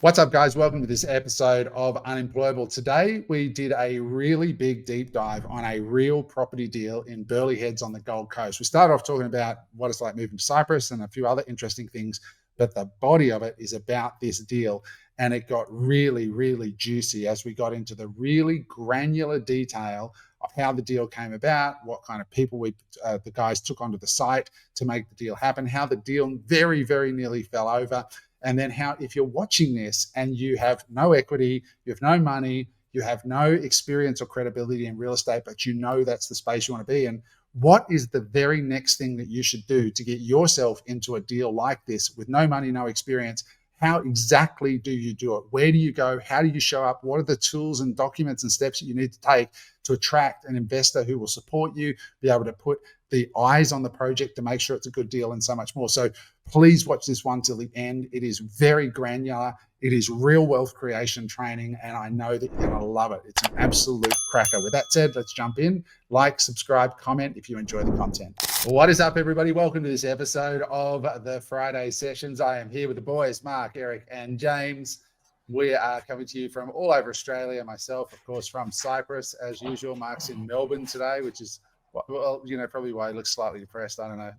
What's up, guys? Welcome to this episode of Unemployable. Today, we did a really big deep dive on a real property deal in Burleigh Heads on the Gold Coast. We started off talking about what it's like moving to Cyprus and a few other interesting things, but the body of it is about this deal. And it got really, really juicy as we got into the really granular detail of how the deal came about, what kind of people the guys took onto the site to make the deal happen, how the deal very, very nearly fell over. And then how, if you're watching this and you have no equity, you have no money, you have no experience or credibility in real estate, but you know that's the space you want to be in, what is the very next thing that you should do to get yourself into a deal like this with no money, no experience? How exactly do you do it? Where do you go? How do you show up? What are the tools and documents and steps that you need to take to attract an investor who will support you, be able to put the eyes on the project to make sure it's a good deal, and so much more. So please watch this one till the end. It is very granular. It is real wealth creation training, and I know that you're going to love it. It's an absolute cracker. With that said, let's jump in. Like, subscribe, comment if you enjoy the content. What is up, everybody? Welcome to this episode of the Friday Sessions. I am here with the boys, Mark, Eric, and James. We are coming to you from all over Australia. Myself, of course, from Cyprus. As usual, Mark's in Melbourne today, which is, well, you know, probably why he looks slightly depressed. I don't know.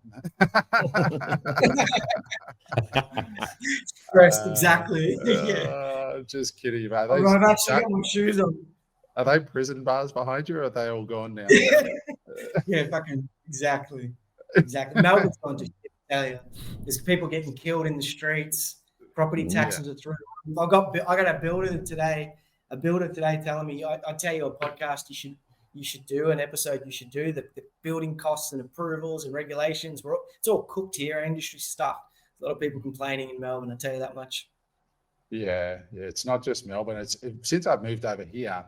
Stressed, exactly. Just kidding, mate. I've actually got my shoes on. Are they prison bars behind you, or are they all gone now? Yeah, fucking exactly. Melbourne's gone to shit, I tell you. There's people getting killed in the streets. Property taxes are through. I got a builder today telling me, I tell you a podcast you should do, an episode you should do, the building costs and approvals and regulations. It's all cooked here, industry stuff. A lot of people complaining in Melbourne, I tell you that much. Yeah, it's not just Melbourne. Since I've moved over here,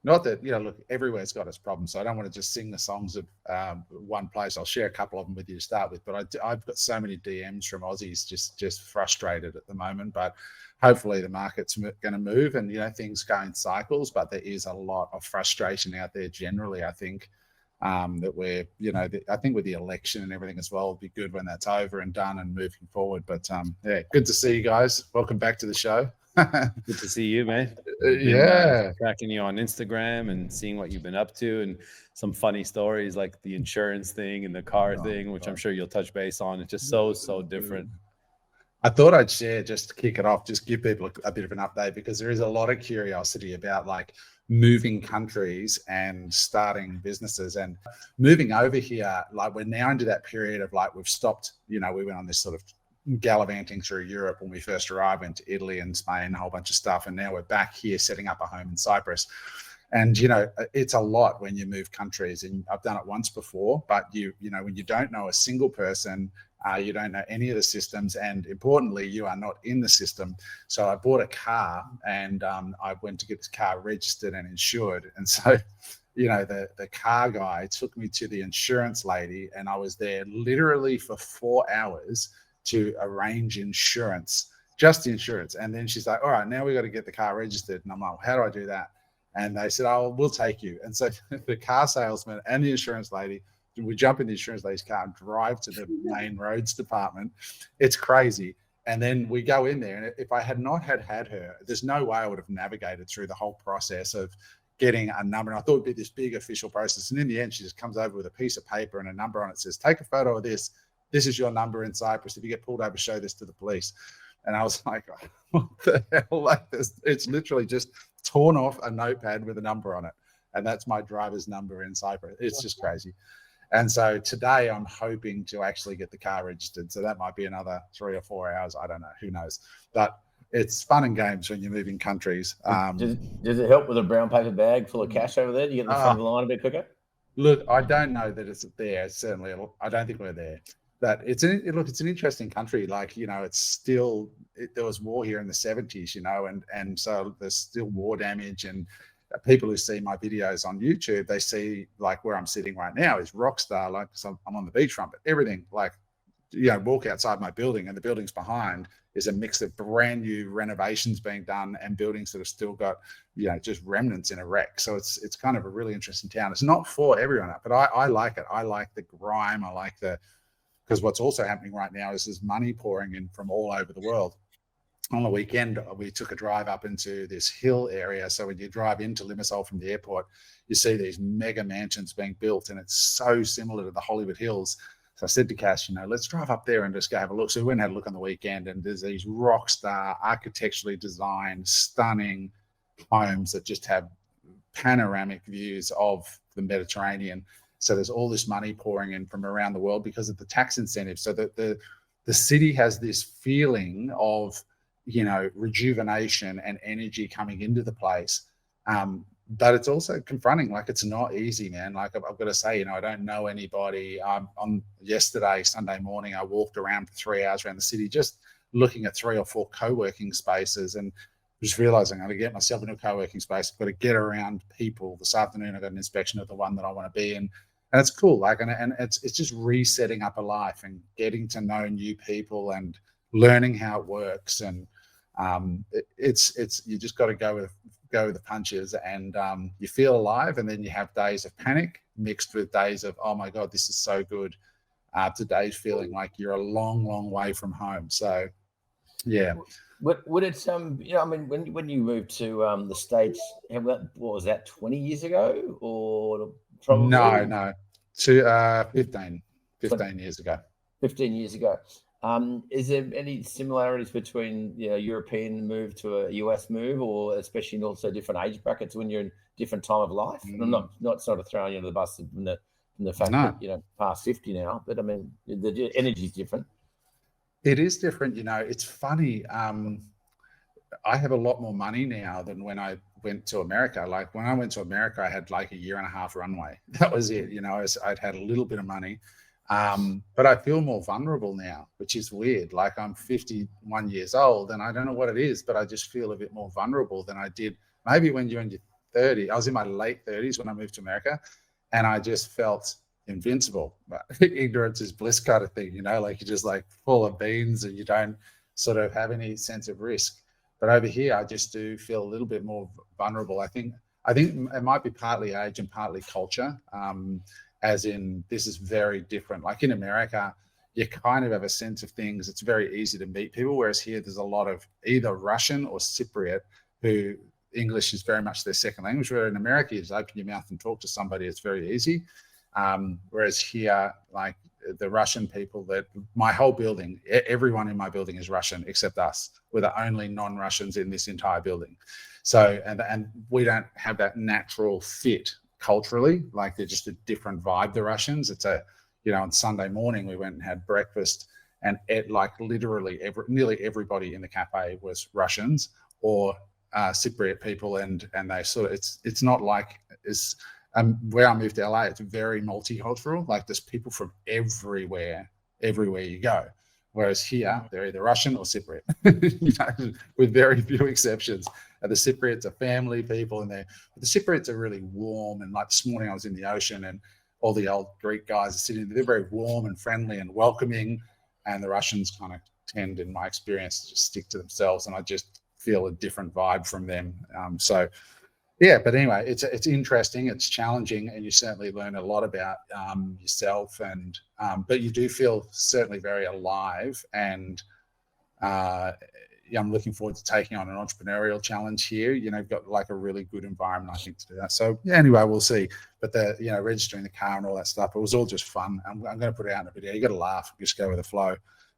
not that, you know, look, everywhere's got its problems. So I don't want to just sing the songs of one place. I'll share a couple of them with you to start with. But I've got so many DMs from Aussies just frustrated at the moment. But hopefully the market's going to move, and, you know, things go in cycles. But there is a lot of frustration out there generally, I think, that we're, you know, I think with the election and everything as well, it'll be good when that's over and done and moving forward. But yeah, good to see you guys. Welcome back to the show. Good to see you, man. Tracking you on Instagram and seeing what you've been up to, and some funny stories like the insurance thing and the car thing, which I'm sure you'll touch base on. It's just so different. I thought I'd share, just to kick it off, just give people a bit of an update, because there is a lot of curiosity about like moving countries and starting businesses and moving over here. Like, we're now into that period of like, we've stopped, you know, we went on this sort of gallivanting through Europe when we first arrived, went to Italy and Spain, a whole bunch of stuff, and now we're back here setting up a home in Cyprus. And, you know, it's a lot when you move countries, and I've done it once before, but you know, when you don't know a single person, you don't know any of the systems, and importantly, you are not in the system. So I bought a car, and I went to get this car registered and insured. And so, you know, the car guy took me to the insurance lady, and I was there literally for 4 hours to arrange insurance, just the insurance. And then she's like, all right, now we got to get the car registered. And I'm like, how do I do that? And they said, oh, we'll take you. And so the car salesman and the insurance lady, we jump in the insurance lady's car and drive to the main roads department. It's crazy. And then we go in there. And if I had not had her, there's no way I would have navigated through the whole process of getting a number. And I thought it'd be this big official process. And in the end, she just comes over with a piece of paper and a number on it. Says, take a photo of this. This is your number in Cyprus. If you get pulled over, show this to the police. And I was like, what the hell? Like this, it's literally just torn off a notepad with a number on it. And that's my driver's number in Cyprus. It's just crazy. And so today I'm hoping to actually get the car registered. So that might be another 3 or 4 hours. I don't know. Who knows? But it's fun and games when you're moving countries. Does it help with a brown paper bag full of cash over there? Do you get in the front of the line a bit quicker? Look, I don't know that it's there. Certainly, I don't think we're there. But it's an interesting country. Like, you know, it's still, there was war here in the 70s, you know, and so there's still war damage. And people who see my videos on YouTube, they see like where I'm sitting right now is rock star, like, so I'm on the beachfront, but everything, like, you know, walk outside my building and the buildings behind is a mix of brand new renovations being done and buildings that have still got, you know, just remnants in a wreck. So it's kind of a really interesting town. It's not for everyone, but I like it. I like the grime. I like because what's also happening right now is there's money pouring in from all over the world. on the weekend, we took a drive up into this hill area. So when you drive into Limassol from the airport, you see these mega mansions being built, and it's so similar to the Hollywood Hills. So I said to Cass, let's drive up there and just go have a look. So we went and had a look on the weekend, and there's these rock star, architecturally designed, stunning homes that just have panoramic views of the Mediterranean. So there's all this money pouring in from around the world because of the tax incentives. So that the city has this feeling of, rejuvenation and energy coming into the place. But it's also confronting. Like, it's not easy, man. Like, I've got to say, I don't know anybody. On yesterday, Sunday morning, I walked around for 3 hours around the city, just looking at 3 or 4 co-working spaces, and just realizing I'm going to get myself into a co-working space. I've got to get around people. This afternoon, I got an inspection of the one that I want to be in. And it's cool. Like, and it's just resetting up a life and getting to know new people and learning how it works. And it's you just got to go with the punches, and you feel alive. And then you have days of panic mixed with days of, oh my God, this is so good. To days feeling like you're a long, long way from home. So, yeah. Would it when you moved to the States, what was that, 20 years ago, or probably? No, to 15 years ago. 15 years ago. Is there any similarities between European move to a US move, or especially also different age brackets when you're in different time of life? And I'm not sort of throwing you under the bus from the fact that past 50 now, but I mean the energy is different. It is different. It's funny. I have a lot more money now than when I went to America. Like, when I went to America, I had like a 1.5 year runway. That was it. I'd had a little bit of money. But I feel more vulnerable now, which is weird. Like, I'm 51 years old, and I don't know what it is, but I just feel a bit more vulnerable than I did maybe when you're in your 30s. I was in my late 30s when I moved to America, and I just felt invincible. But ignorance is bliss kind of thing, like, you're just like full of beans and you don't sort of have any sense of risk. But over here, I just do feel a little bit more vulnerable. I think it might be partly age and partly culture. As in, this is very different. Like, in America, you kind of have a sense of things. It's very easy to meet people, whereas here there's a lot of either Russian or Cypriot who English is very much their second language, where in America, you just open your mouth and talk to somebody. It's very easy. Whereas here, like, the Russian people, that my whole building, everyone in my building is Russian except us. We're the only non-Russians in this entire building. So, and we don't have that natural fit culturally. Like, they're just a different vibe, the Russians. It's on Sunday morning, we went and had breakfast, and literally nearly everybody in the cafe was Russians or Cypriot people. And they sort of, it's not like where I moved to LA, it's very multicultural. Like, there's people from everywhere you go. Whereas here, they're either Russian or Cypriot, with very few exceptions. The Cypriots are family people, and the Cypriots are really warm. And like this morning, I was in the ocean, and all the old Greek guys are sitting there. They're very warm and friendly and welcoming. And the Russians kind of tend, in my experience, to just stick to themselves. And I just feel a different vibe from them. Yeah, but anyway, it's interesting, it's challenging, and you certainly learn a lot about yourself. And but you do feel certainly very alive. And I'm looking forward to taking on an entrepreneurial challenge here. You've got like a really good environment, I think, to do that. So yeah, anyway, we'll see. But registering the car and all that stuff, it was all just fun. I'm going to put it out in a video. You got to laugh, just go with the flow.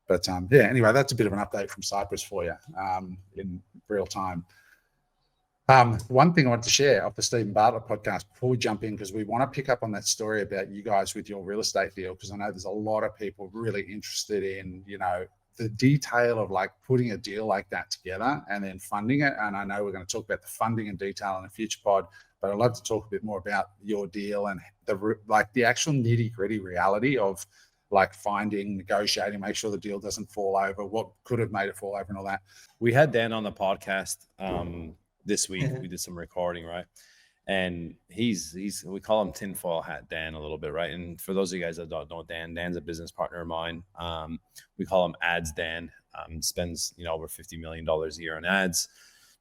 But yeah, anyway, that's a bit of an update from Cyprus for you in real time. One thing I want to share off the Stephen Bartlett podcast before we jump in, because we want to pick up on that story about you guys with your real estate deal, because I know there's a lot of people really interested in, the detail of like putting a deal like that together and then funding it. And I know we're going to talk about the funding in detail in a future pod, but I'd love to talk a bit more about your deal and the actual nitty gritty reality of like finding, negotiating, make sure the deal doesn't fall over, what could have made it fall over and all that. We had Dan on the podcast this week. We did some recording, right? And he's we call him tinfoil hat Dan a little bit, right? And for those of you guys that don't know Dan's a business partner of mine. We call him Ads Dan. Spends over $50 million a year on ads,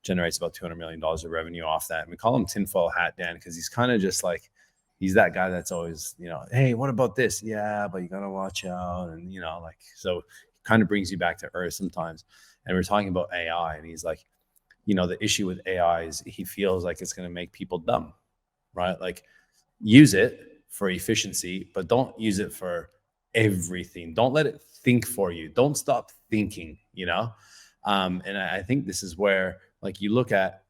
generates about $200 million of revenue off that. And we call him tinfoil hat Dan because he's kind of just like, he's that guy that's always, hey, what about this? Yeah, but you gotta watch out. And so kind of brings you back to earth sometimes. And we're talking about AI, and he's like, the issue with AI is he feels like it's going to make people dumb, right? Like, use it for efficiency, but don't use it for everything. Don't let it think for you. Don't stop thinking, and I think this is where, like, you look at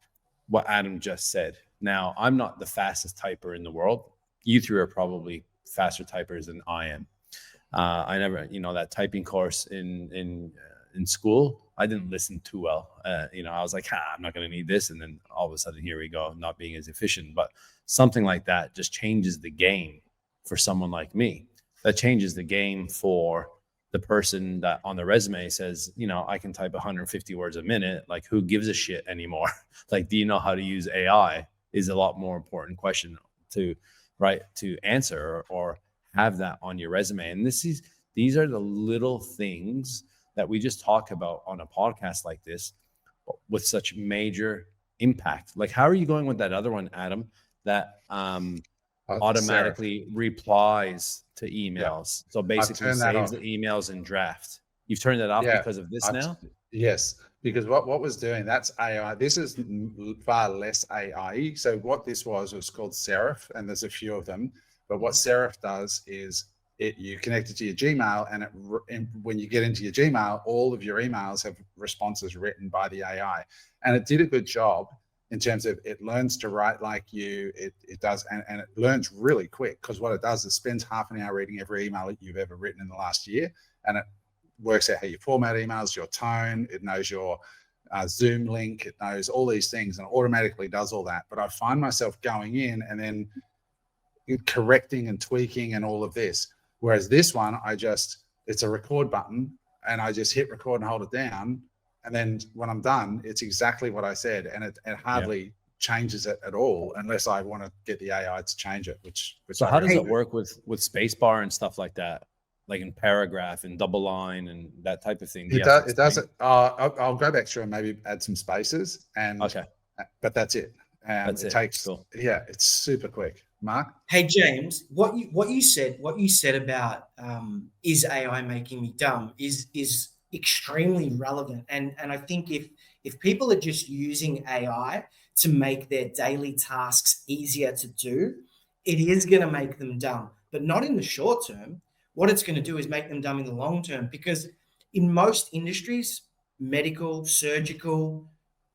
what Adam just said. Now, I'm not the fastest typer in the world. You three are probably faster typers than I am. I never, that typing course in school, I didn't listen too well. I was like, I'm not going to need this. And then all of a sudden, here we go, not being as efficient. But something like that just changes the game for someone like me. That changes the game for the person that on the resume says, I can type 150 words a minute. Like, who gives a shit anymore? Like, do you know how to use AI is a lot more important question to answer or have that on your resume. And these are the little things that we just talk about on a podcast like this with such major impact. Like, how are you going with that other one, Adam, that automatically replies to emails? So basically saves the emails in draft. You've turned that off because of this now? Yes, because what was doing, that's AI. This is far less AI. So what this was called Seraph, and there's a few of them. But what Seraph does is you connect it to your Gmail, and when you get into your Gmail, all of your emails have responses written by the AI. And it did a good job in terms of it learns to write like you. It does, and it learns really quick, because what it does is spends half an hour reading every email that you've ever written in the last year, and it works out how you format emails, your tone. It knows your Zoom link. It knows all these things, and it automatically does all that. But I find myself going in and then correcting and tweaking and all of this. Whereas this one, it's a record button, and I just hit record and hold it down. And then when I'm done, it's exactly what I said. And it hardly changes it at all, unless I want to get the AI to change it, which so how does it work with spacebar and stuff like that? Like in paragraph and double line and that type of thing? It does it. I'll go back through and maybe add some spaces, but that's it. And it takes, cool. It's super quick. Mark? Hey, James, what you said about is AI making me dumb is extremely relevant. And I think if people are just using AI to make their daily tasks easier to do, it is going to make them dumb, but not in the short term. What it's going to do is make them dumb in the long term, because in most industries, medical, surgical,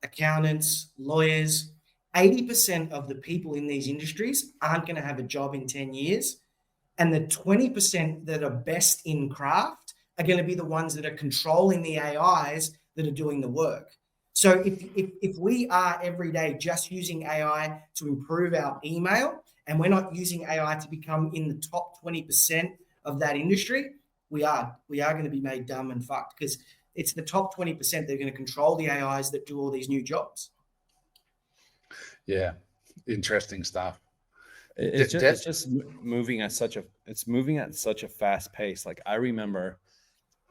accountants, lawyers, 80% of the people in these industries aren't going to have a job in 10 years. And the 20% that are best in craft are going to be the ones that are controlling the AIs that are doing the work. So if we are every day just using AI to improve our email, and we're not using AI to become in the top 20% of that industry, we are going to be made dumb and fucked, because it's the top 20% that are going to control the AIs that do all these new jobs. Yeah, interesting stuff. It's just moving at such a fast pace. Like, I remember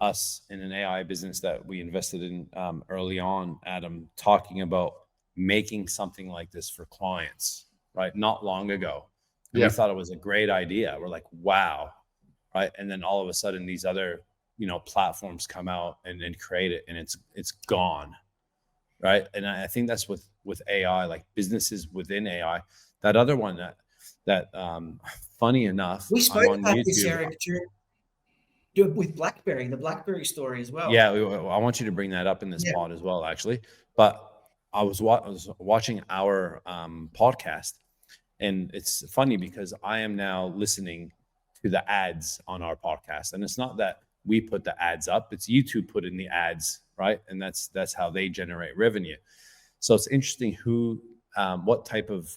us in an AI business that we invested in early on, Adam, talking about making something like this for clients, right? Not long ago. And we thought it was a great idea. We're like, wow, right? And then all of a sudden these other, platforms come out and create it, and it's gone, right? And I think that's with AI, like businesses within AI. That other one that funny enough, we spoke about this, Eric, with BlackBerry, the BlackBerry story as well. Yeah, I want you to bring that up in this pod as well, actually. But I was watching our podcast, and it's funny because I am now listening to the ads on our podcast, and it's not that we put the ads up; it's YouTube put in the ads, right? And that's how they generate revenue. So it's interesting what type of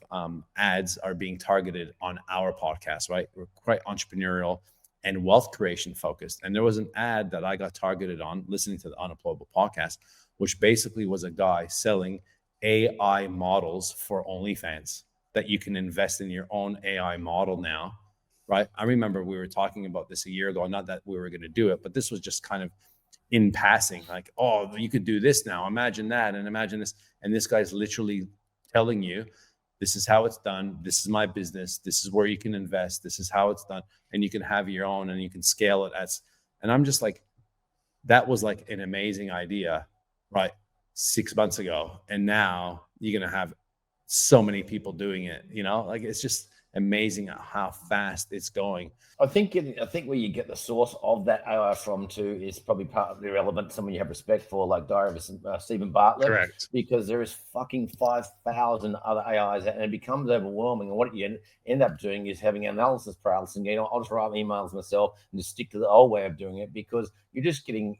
ads are being targeted on our podcast, right? We're quite entrepreneurial and wealth creation focused. And there was an ad that I got targeted on listening to the Unemployable podcast, which basically was a guy selling AI models for OnlyFans, that you can invest in your own AI model now, right? I remember we were talking about this a year ago, not that we were going to do it, but this was just kind of in passing, like, oh, you could do this now. Imagine that, and imagine this. And this guy's literally telling you, this is how it's done. This is my business. This is where you can invest. This is how it's done. And you can have your own, and you can scale it and I'm just like, that was like an amazing idea, right? 6 months ago. And now you're going to have so many people doing it, like it's just amazing how fast it's going. I think where you get the source of that AI from too is probably partly relevant. Someone you have respect for, like Diary of Stephen Bartlett. Correct. Because there is fucking 5,000 other AIs, and it becomes overwhelming. And what you end up doing is having analysis paralysis. And I'll just write emails myself and just stick to the old way of doing it, because you're just getting,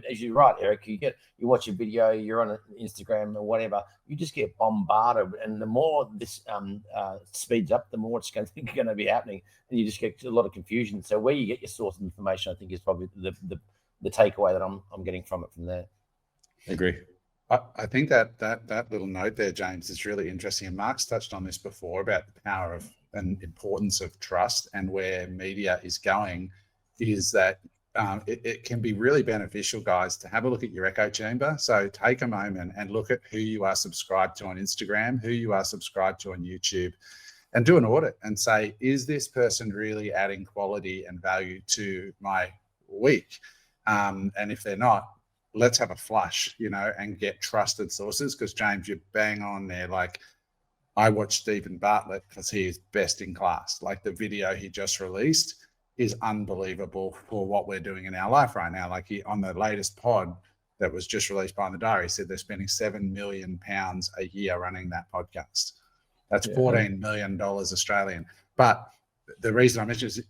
as you're right, Eric, you watch a video, you're on Instagram or whatever, you just get bombarded. And the more this speeds up, the more it's going to be happening, and you just get a lot of confusion. So where you get your source of information, I think, is probably the takeaway that I'm getting from it from there. I agree. I think that little note there, James, is really interesting. And Mark's touched on this before about the power of and importance of trust, and where media is going is that it can be really beneficial, guys, to have a look at your echo chamber. So take a moment and look at who you are subscribed to on Instagram, who you are subscribed to on YouTube, and do an audit and say, is this person really adding quality and value to my week? And if they're not, let's have a flush, and get trusted sources. Because James, you're bang on there. Like, I watch Stephen Bartlett because he is best in class. Like, the video he just released is unbelievable for what we're doing in our life right now. Like, he, on the latest pod that was just released by the Diary, said they're spending £7 million a year running that podcast. That's $14 million Australian. But the reason I mention is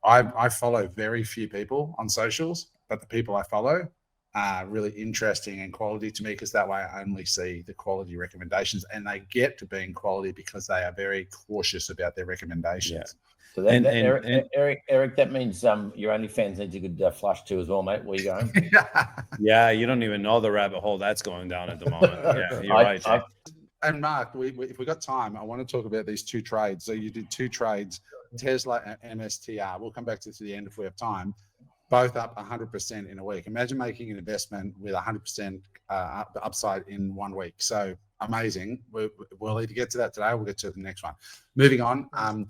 I follow very few people on socials, but the people I follow are really interesting and quality to me, because that way I only see the quality recommendations, and they get to being quality because they are very cautious about their recommendations. Yeah. So Eric, that means your OnlyFans needs a good flush too as well, mate. Where you going? Yeah, you don't even know the rabbit hole that's going down at the moment. Yeah, you're right. And Mark, if we got time, I want to talk about these two trades. So you did two trades, Tesla and MSTR. We'll come back to the end if we have time. Both up 100% in a week. Imagine making an investment with 100% upside in 1 week. So amazing. We'll either get to that today or we'll get to the next one. Moving on.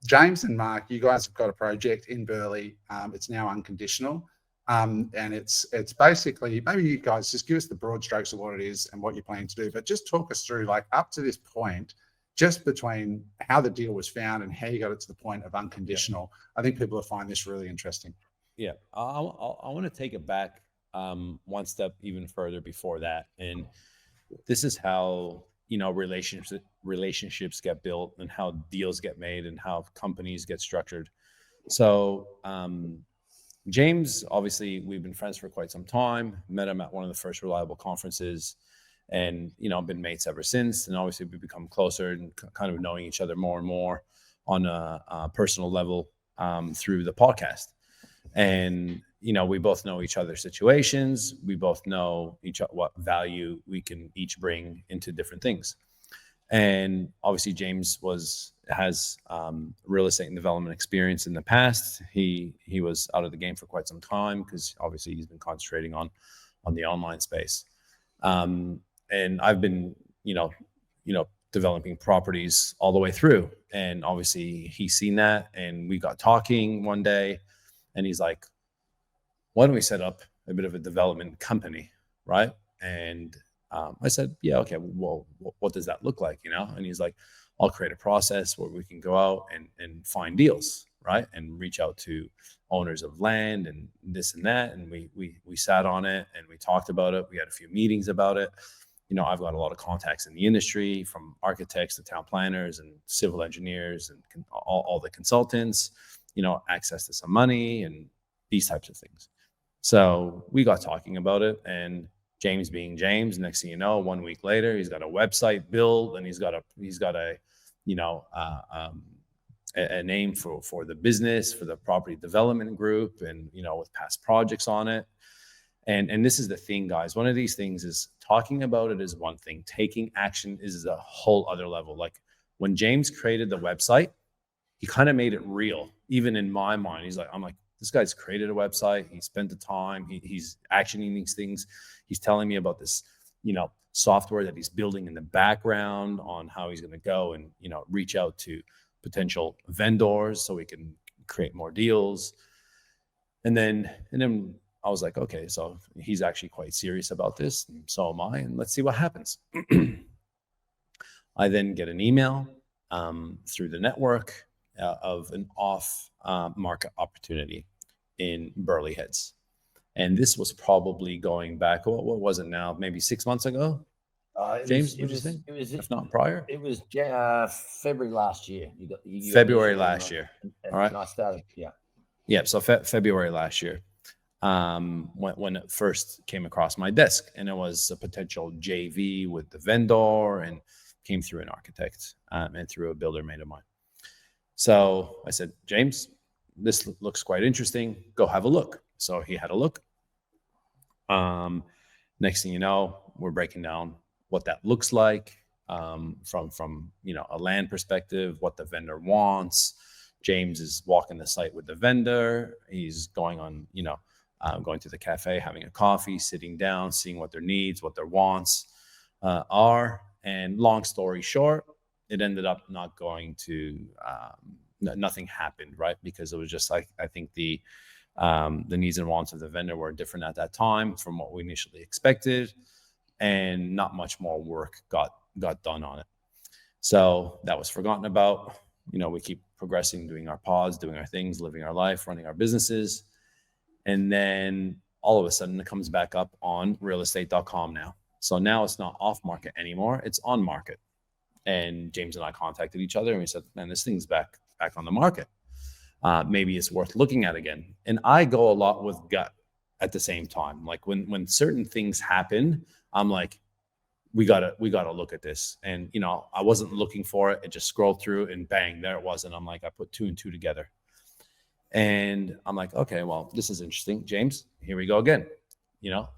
James and Mark, you guys have got a project in Burley. It's now Unconditional. And it's basically, maybe you guys just give us the broad strokes of what it is and what you're planning to do, but just talk us through, like, up to this point, just between how the deal was found and how you got it to the point of Unconditional. I think people will find this really interesting. Yeah, I want to take it back one step even further before that. And this is how, relationships get built, and how deals get made, and how companies get structured. So James, obviously, we've been friends for quite some time. Met him at one of the first Reliable conferences, and been mates ever since. And obviously, we've become closer and kind of knowing each other more and more on a personal level through the podcast. And we both know each other's situations. We both know what value we can each bring into different things. And obviously, James has real estate and development experience in the past. He was out of the game for quite some time, because obviously he's been concentrating on the online space. And I've been, developing properties all the way through. And obviously he's seen that, and we got talking one day, and he's like, why don't we set up a bit of a development company, right? And I said, yeah, okay, well, what does that look like, And he's like, I'll create a process where we can go out and find deals, right? And reach out to owners of land and this and that. And we sat on it and we talked about it. We had a few meetings about it. I've got a lot of contacts in the industry, from architects to town planners and civil engineers and all the consultants, access to some money and these types of things. So we got talking about it, and James being James, next thing you know, 1 week later, he's got a website built, and he's got a name for the business, for the property development group, and with past projects on it. And this is the thing, guys. One of these things is, talking about it is one thing. Taking action is a whole other level. Like, when James created the website, he kind of made it real, even in my mind. I'm like, this guy's created a website. He spent the time. He's actioning these things. He's telling me about this, software that he's building in the background on how he's going to go and, reach out to potential vendors so we can create more deals. And then I was like, okay, so he's actually quite serious about this, and so am I, and let's see what happens. I then get an email through the network of an off-market opportunity in Burleigh Heads. And this was probably going back, what was it now? Maybe 6 months ago? James, what do you think? If not prior? It was February last year. February last year. All right. And I started, yeah. Yeah, so February last year, when it first came across my desk, and it was a potential JV with the vendor, and came through an architect and through a builder mate of mine. So I said, James, this looks quite interesting. Go have a look. So he had a look. Next thing you know, we're breaking down what that looks like from a land perspective, what the vendor wants. James is walking the site with the vendor. He's going on, going to the cafe, having a coffee, sitting down, seeing what their needs, what their wants are. And long story short, it ended up not going to, nothing happened, right? Because it was just like, I think the needs and wants of the vendor were different at that time from what we initially expected, and not much more work got done on it. So that was forgotten about. We keep progressing, doing our pods, doing our things, living our life, running our businesses. And then all of a sudden it comes back up on realestate.com now. So now it's not off market anymore, it's on market. And James and I contacted each other and we said, man, this thing's back on the market. Maybe it's worth looking at again. And I go a lot with gut at the same time. Like when certain things happen, I'm like, we gotta look at this. And I wasn't looking for it. It just scrolled through and bang, there it was. And I'm like, I put 2 and 2 together. And I'm like, okay, well, this is interesting. James, here we go again.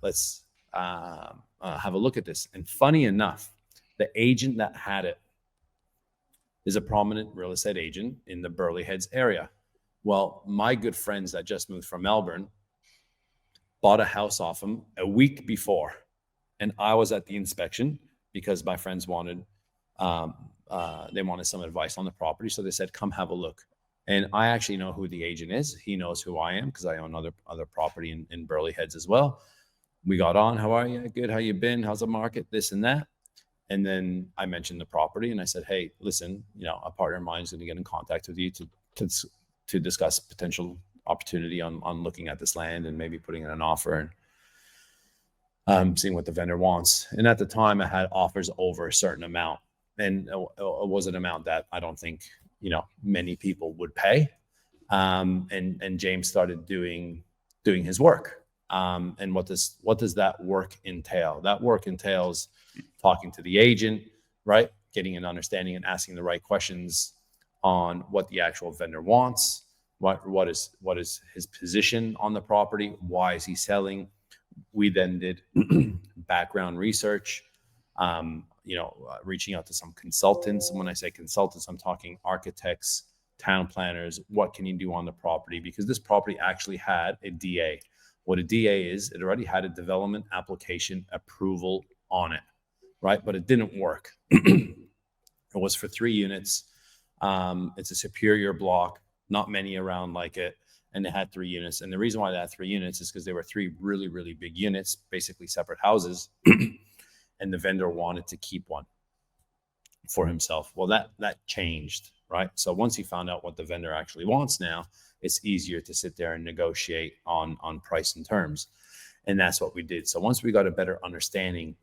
Let's have a look at this. And funny enough, the agent that had it is a prominent real estate agent in the Burleigh Heads area. Well, my good friends that just moved from Melbourne bought a house off him a week before. And I was at the inspection because my friends wanted some advice on the property. So they said, come have a look. And I actually know who the agent is. He knows who I am because I own other property in Burleigh Heads as well. We got on. How are you? Good. How you been? How's the market? This and that. And then I mentioned the property and I said, hey, listen, a partner of mine is going to get in contact with you to discuss potential opportunity on looking at this land and maybe putting in an offer and seeing what the vendor wants. And at the time I had offers over a certain amount, and it was an amount that I don't think, many people would pay. And James started doing his work. And what does that work entail? That work entails talking to the agent, right? Getting an understanding and asking the right questions on what the actual vendor wants. What is his position on the property? Why is he selling? We then did background research, reaching out to some consultants. And when I say consultants, I'm talking architects, town planners. What can you do on the property? Because this property actually had a DA. What a DA is, it already had a development application approval on it, right? But it didn't work. It was for 3 units. It's a superior block, not many around like it. And they had 3 units. And the reason why they had 3 units is because they were 3 really, really big units, basically separate houses. And the vendor wanted to keep one for himself. Well, that changed, right? So once he found out what the vendor actually wants now, it's easier to sit there and negotiate on price and terms. And that's what we did. So once we got a better understanding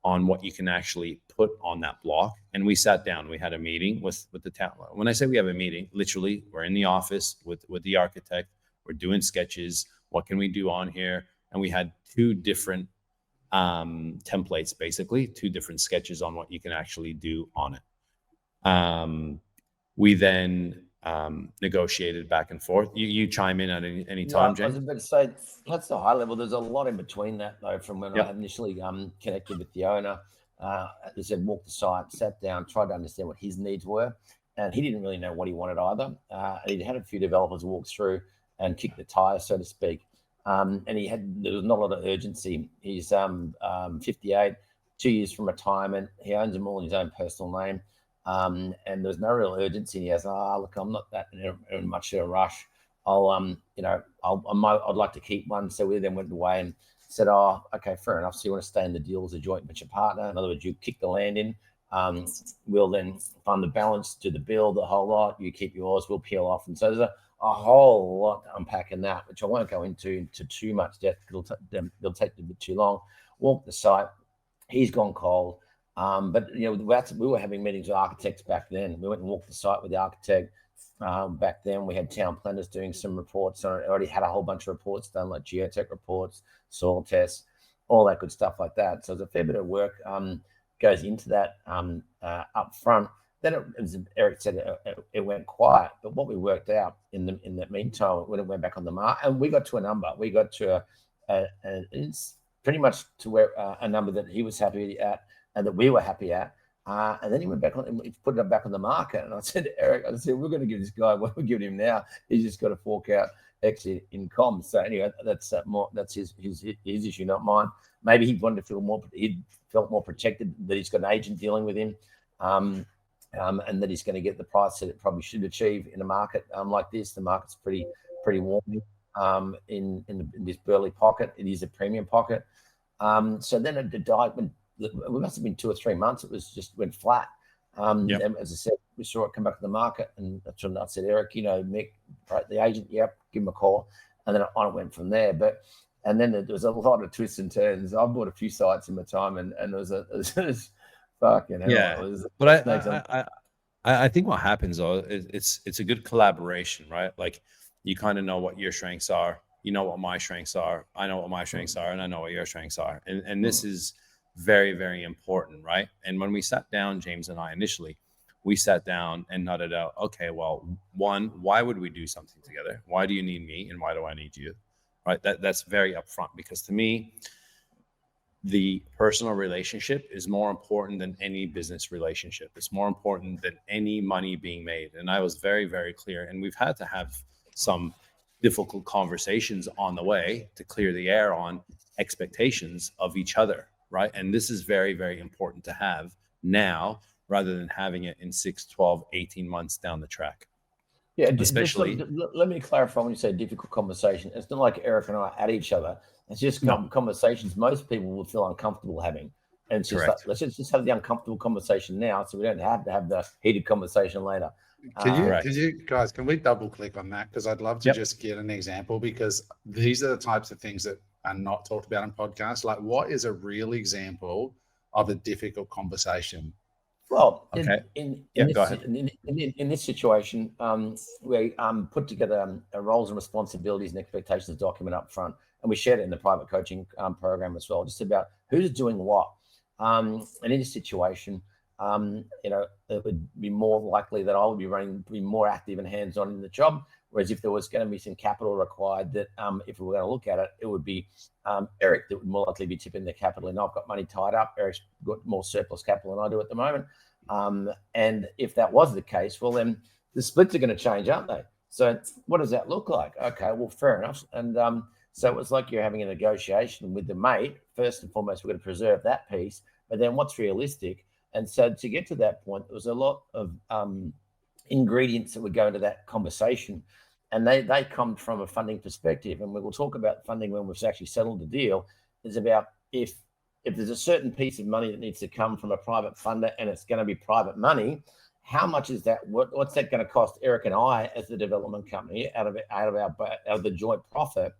on what you can actually put on that block, and we sat down, we had a meeting with the town. When I say we have a meeting, literally we're in the office with the architect, we're doing sketches. What can we do on here? And we had 2 different templates, basically 2 different sketches on what you can actually do on it. We then negotiated back and forth. You chime in at any time, James? I was about to say, that's the high level. There's a lot in between that, though, from when I initially connected with the owner. As I said, walked the site, sat down, tried to understand what his needs were. And he didn't really know what he wanted either. He had a few developers walk through and kick the tires, so to speak. And there was not a lot of urgency. He's 58, 2 years from retirement. He owns them all in his own personal name. And there's no real urgency. He has, look, I'm not that in much of a rush. I'd like to keep one. So we then went away and said, oh, okay, fair enough. So you want to stay in the deal as a joint venture partner. In other words, you kick the land in. We'll then fund the balance, do the build, the whole lot. You keep yours, we'll peel off. And so there's a whole lot to unpack in that, which I won't go into too much depth. It'll take a bit too long. Walk the site. He's gone cold. But we were having meetings with architects back then. We went and walked the site with the architect. Back then, we had town planners doing some reports. So I already had a whole bunch of reports done, like geotech reports, soil tests, all that good stuff like that. So there's a fair bit of work goes into that up front. Then, as Eric said, it went quiet. But what we worked out in the meantime, when it went back on the market, and we got to a number. We got to it's pretty much to where a number that he was happy at and that we were happy at. And then he went back on and put it back on the market. And I said to Eric, we're going to give this guy what we're giving him now. He's just got to fork out exit in comms. So anyway, that's his issue, not mine. Maybe he wanted to feel more. He felt more protected that he's got an agent dealing with him, and that he's going to get the price that it probably should achieve in a market like this. The market's pretty warm in this Burley pocket. It is a premium pocket. So then it died. It must have been 2 or 3 months. It was just went flat. And as I said, we saw it come back to the market, and that's when I said, Eric, Mick, right, the agent, give him a call, and then on it went from there. And then there was a lot of twists and turns. I bought a few sites in my time, and it was fucking hell. Yeah, but I think what happens though is it's a good collaboration, right? Like you kind of know what your strengths are, you know what my strengths are, I know what my strengths are, and I know what your strengths are, and this is very, very important, right? And when we sat down, James and I initially, we sat down and nutted out, okay, well, one, why would we do something together? Why do you need me and why do I need you? Right? That's very upfront, because to me, the personal relationship is more important than any business relationship. It's more important than any money being made. And I was very, very clear. And we've had to have some difficult conversations on the way to clear the air on expectations of each other. Right. And this is very, very important to have now rather than having it in 6, 12, 18 months down the track. Yeah, especially. Let me clarify when you say difficult conversation. It's not like Eric and I at each other. It's just conversations most people would feel uncomfortable having. And it's just like, let's just have the uncomfortable conversation now so we don't have to have the heated conversation later. Can you guys, can we double click on that? Because I'd love to just get an example, because these are the types of things that are not talked about in podcasts. Like, what is a real example of a difficult conversation? Well, in this situation, we put together roles and responsibilities and expectations document up front, and we shared it in the private coaching program as well, just about who's doing what. And in this situation, it would be more likely that I would be more active and hands-on in the job. Whereas if there was going to be some capital required, that if we were going to look at it, it would be Eric that would more likely be tipping the capital in. I've got money tied up. Eric's got more surplus capital than I do at the moment. And if that was the case, well, then the splits are going to change, aren't they? So what does that look like? Okay, well, fair enough. And so it was like you're having a negotiation with the mate. First and foremost, we're going to preserve that piece. But then what's realistic? And so to get to that point, there was a lot of ingredients that would go into that conversation. And they come from a funding perspective. And we will talk about funding when we've actually settled the deal. Is about if there's a certain piece of money that needs to come from a private funder and it's going to be private money, how much is that? What's that going to cost Eric and I as the development company out of the joint profit?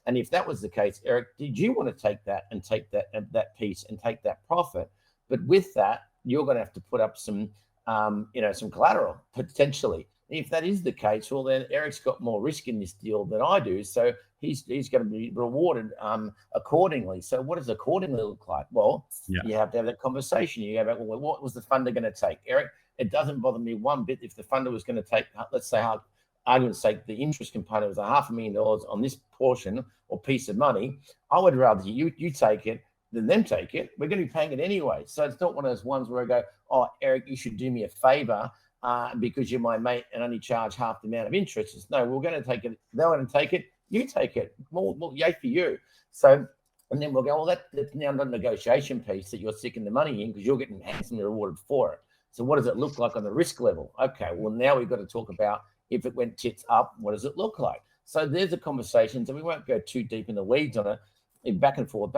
And if that was the case, Eric, did you want to take that and take that piece and take that profit? But with that, you're going to have to put up some collateral potentially. If that is the case, well, then Eric's got more risk in this deal than I do. So he's going to be rewarded accordingly. So what does accordingly look like? Well, you have to have that conversation. You go, well, what was the funder going to take? Eric, it doesn't bother me one bit if the funder was going to take, let's say, argument's sake, the interest component was $500,000 on this portion or piece of money. I would rather you take it than them take it. We're going to be paying it anyway. So it's not one of those ones where I go, oh, Eric, you should do me a favor because you're my mate and only charge half the amount of interest. It's, no, we're going to take it. They're going to take it. You take it. More yay for you. So, and then we'll go, well, that's now not a negotiation piece that you're sticking the money in because you're getting handsomely rewarded for it. So what does it look like on the risk level? Okay, well, now we've got to talk about if it went tits up, what does it look like? So there's the conversations, and we won't go too deep in the weeds on it, back and forth,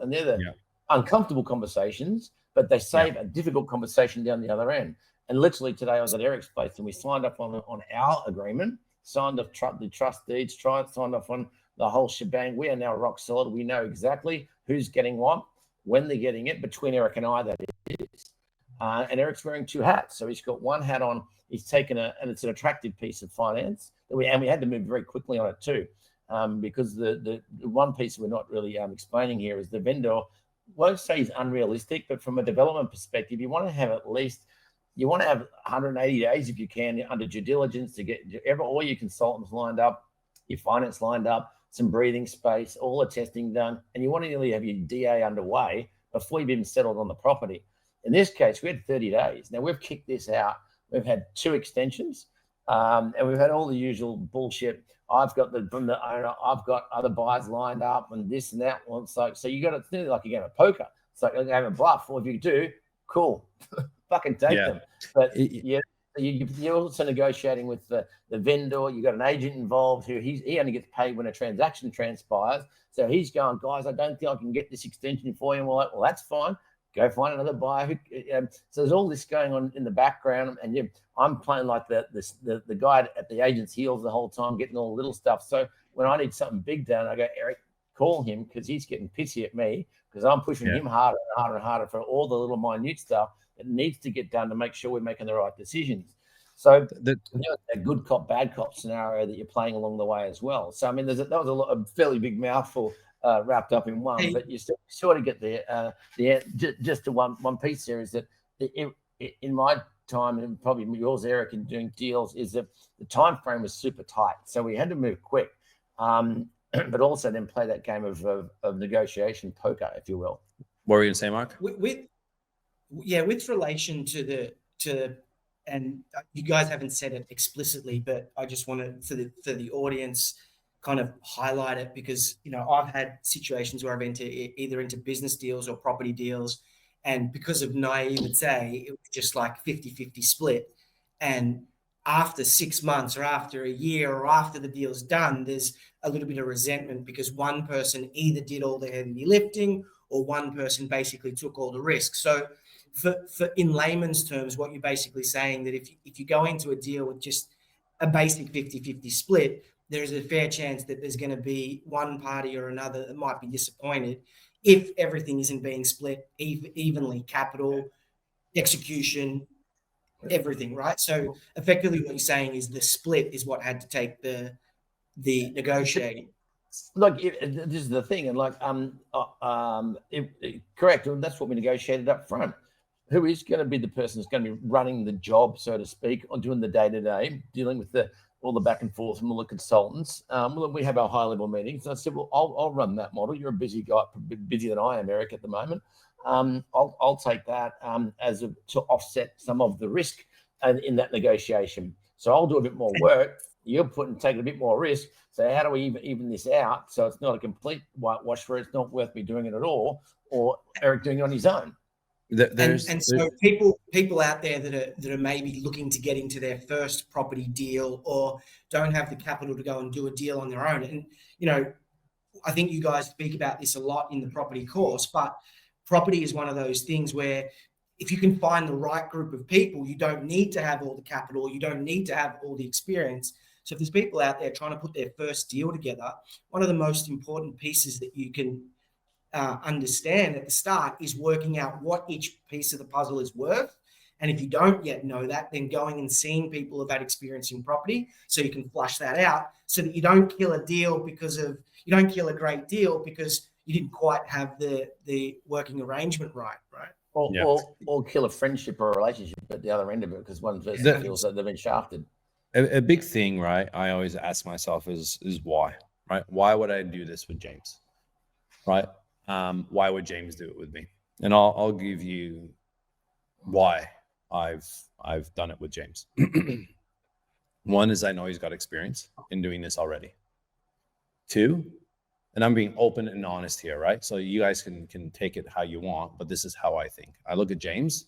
and they're the uncomfortable conversations, but they save a difficult conversation down the other end. And literally today I was at Eric's place and we signed up on our agreement, signed off the trust deeds, signed off on the whole shebang. We are now rock solid. We know exactly who's getting what, when they're getting it, between Eric and I, that is. And Eric's wearing 2 hats. So he's got 1 hat on. He's taken and it's an attractive piece of finance. And we had to move very quickly on it too, because the one piece we're not really explaining here is the vendor won't say he's unrealistic, but from a development perspective, you want to have 180 days if you can under due diligence to get all your consultants lined up, your finance lined up, some breathing space, all the testing done, and you want to nearly have your DA underway before you've even settled on the property. In this case, we had 30 days. Now we've kicked this out. We've had 2 extensions, and we've had all the usual bullshit. I've got from the owner, I've got other buyers lined up and this and that. Well, it's like, so you got to think like a game of poker. It's like a game of bluff. Well, if you do, cool, fucking take them. But you're also negotiating with the vendor. You got an agent involved who he only gets paid when a transaction transpires. So he's going, guys, I don't think I can get this extension for you. And we're like, well, that's fine. Go find another buyer. So there's all this going on in the background, and I'm playing like the guy at the agent's heels the whole time, getting all the little stuff. So when I need something big done, I go, Eric, call him, because he's getting pissy at me because I'm pushing him harder and harder and harder for all the little minute stuff that needs to get done to make sure we're making the right decisions. So a good cop, bad cop scenario that you're playing along the way as well. So I mean, that was a fairly big mouthful wrapped up in one, but you still sort of get just the one piece there is that in my time, and probably yours, Eric, in doing deals, is that the time frame was super tight, so we had to move quick, but also then play that game of negotiation poker, if you will. What were you gonna say, Mark? With relation to and you guys haven't said it explicitly, but I just want to for the audience kind of highlight it, because I've had situations where I've either into business deals or property deals, and because of naivete, it was just like 50-50 split. And after 6 months or after a year or after the deal's done, there's a little bit of resentment because one person either did all the heavy lifting or one person basically took all the risk. So for in layman's terms, what you're basically saying that if you go into a deal with just a basic 50-50 split, there's a fair chance that there's going to be one party or another that might be disappointed if everything isn't being split evenly, capital, execution, everything, right? So effectively what you're saying is the split is what had to take the negotiating. Look, this is the thing, and correct, and that's what we negotiated up front. Who is going to be the person that's going to be running the job, so to speak, or doing the day-to-day, dealing with all the back and forth from all the consultants. We have our high-level meetings. And I said, well, I'll run that model. You're a busy guy, busier than I am, Eric, at the moment. I'll take that to offset some of the risk in that negotiation. So I'll do a bit more work. You're taking a bit more risk. So how do we even this out so it's not a complete whitewash where it's not worth me doing it at all, or Eric doing it on his own? So people out there that are maybe looking to get into their first property deal or don't have the capital to go and do a deal on their own. And, I think you guys speak about this a lot in the property course, but property is one of those things where if you can find the right group of people, you don't need to have all the capital, you don't need to have all the experience. So if there's people out there trying to put their first deal together, one of the most important pieces that you can understand at the start is working out what each piece of the puzzle is worth. And if you don't yet know that, then going and seeing people who've had experience in property so you can flush that out so that you don't kill a deal you don't kill a great deal because you didn't quite have the working arrangement right? Or kill a friendship or a relationship at the other end of it because one person feels that they've been shafted. A big thing, right, I always ask myself is why, right? Why would I do this with James, right? Why would James do it with me? And I'll give you why I've done it with James. One is I know he's got experience in doing this already. Two, and I'm being open and honest here, right? So you guys can take it how you want, but this is how I think. I look at James.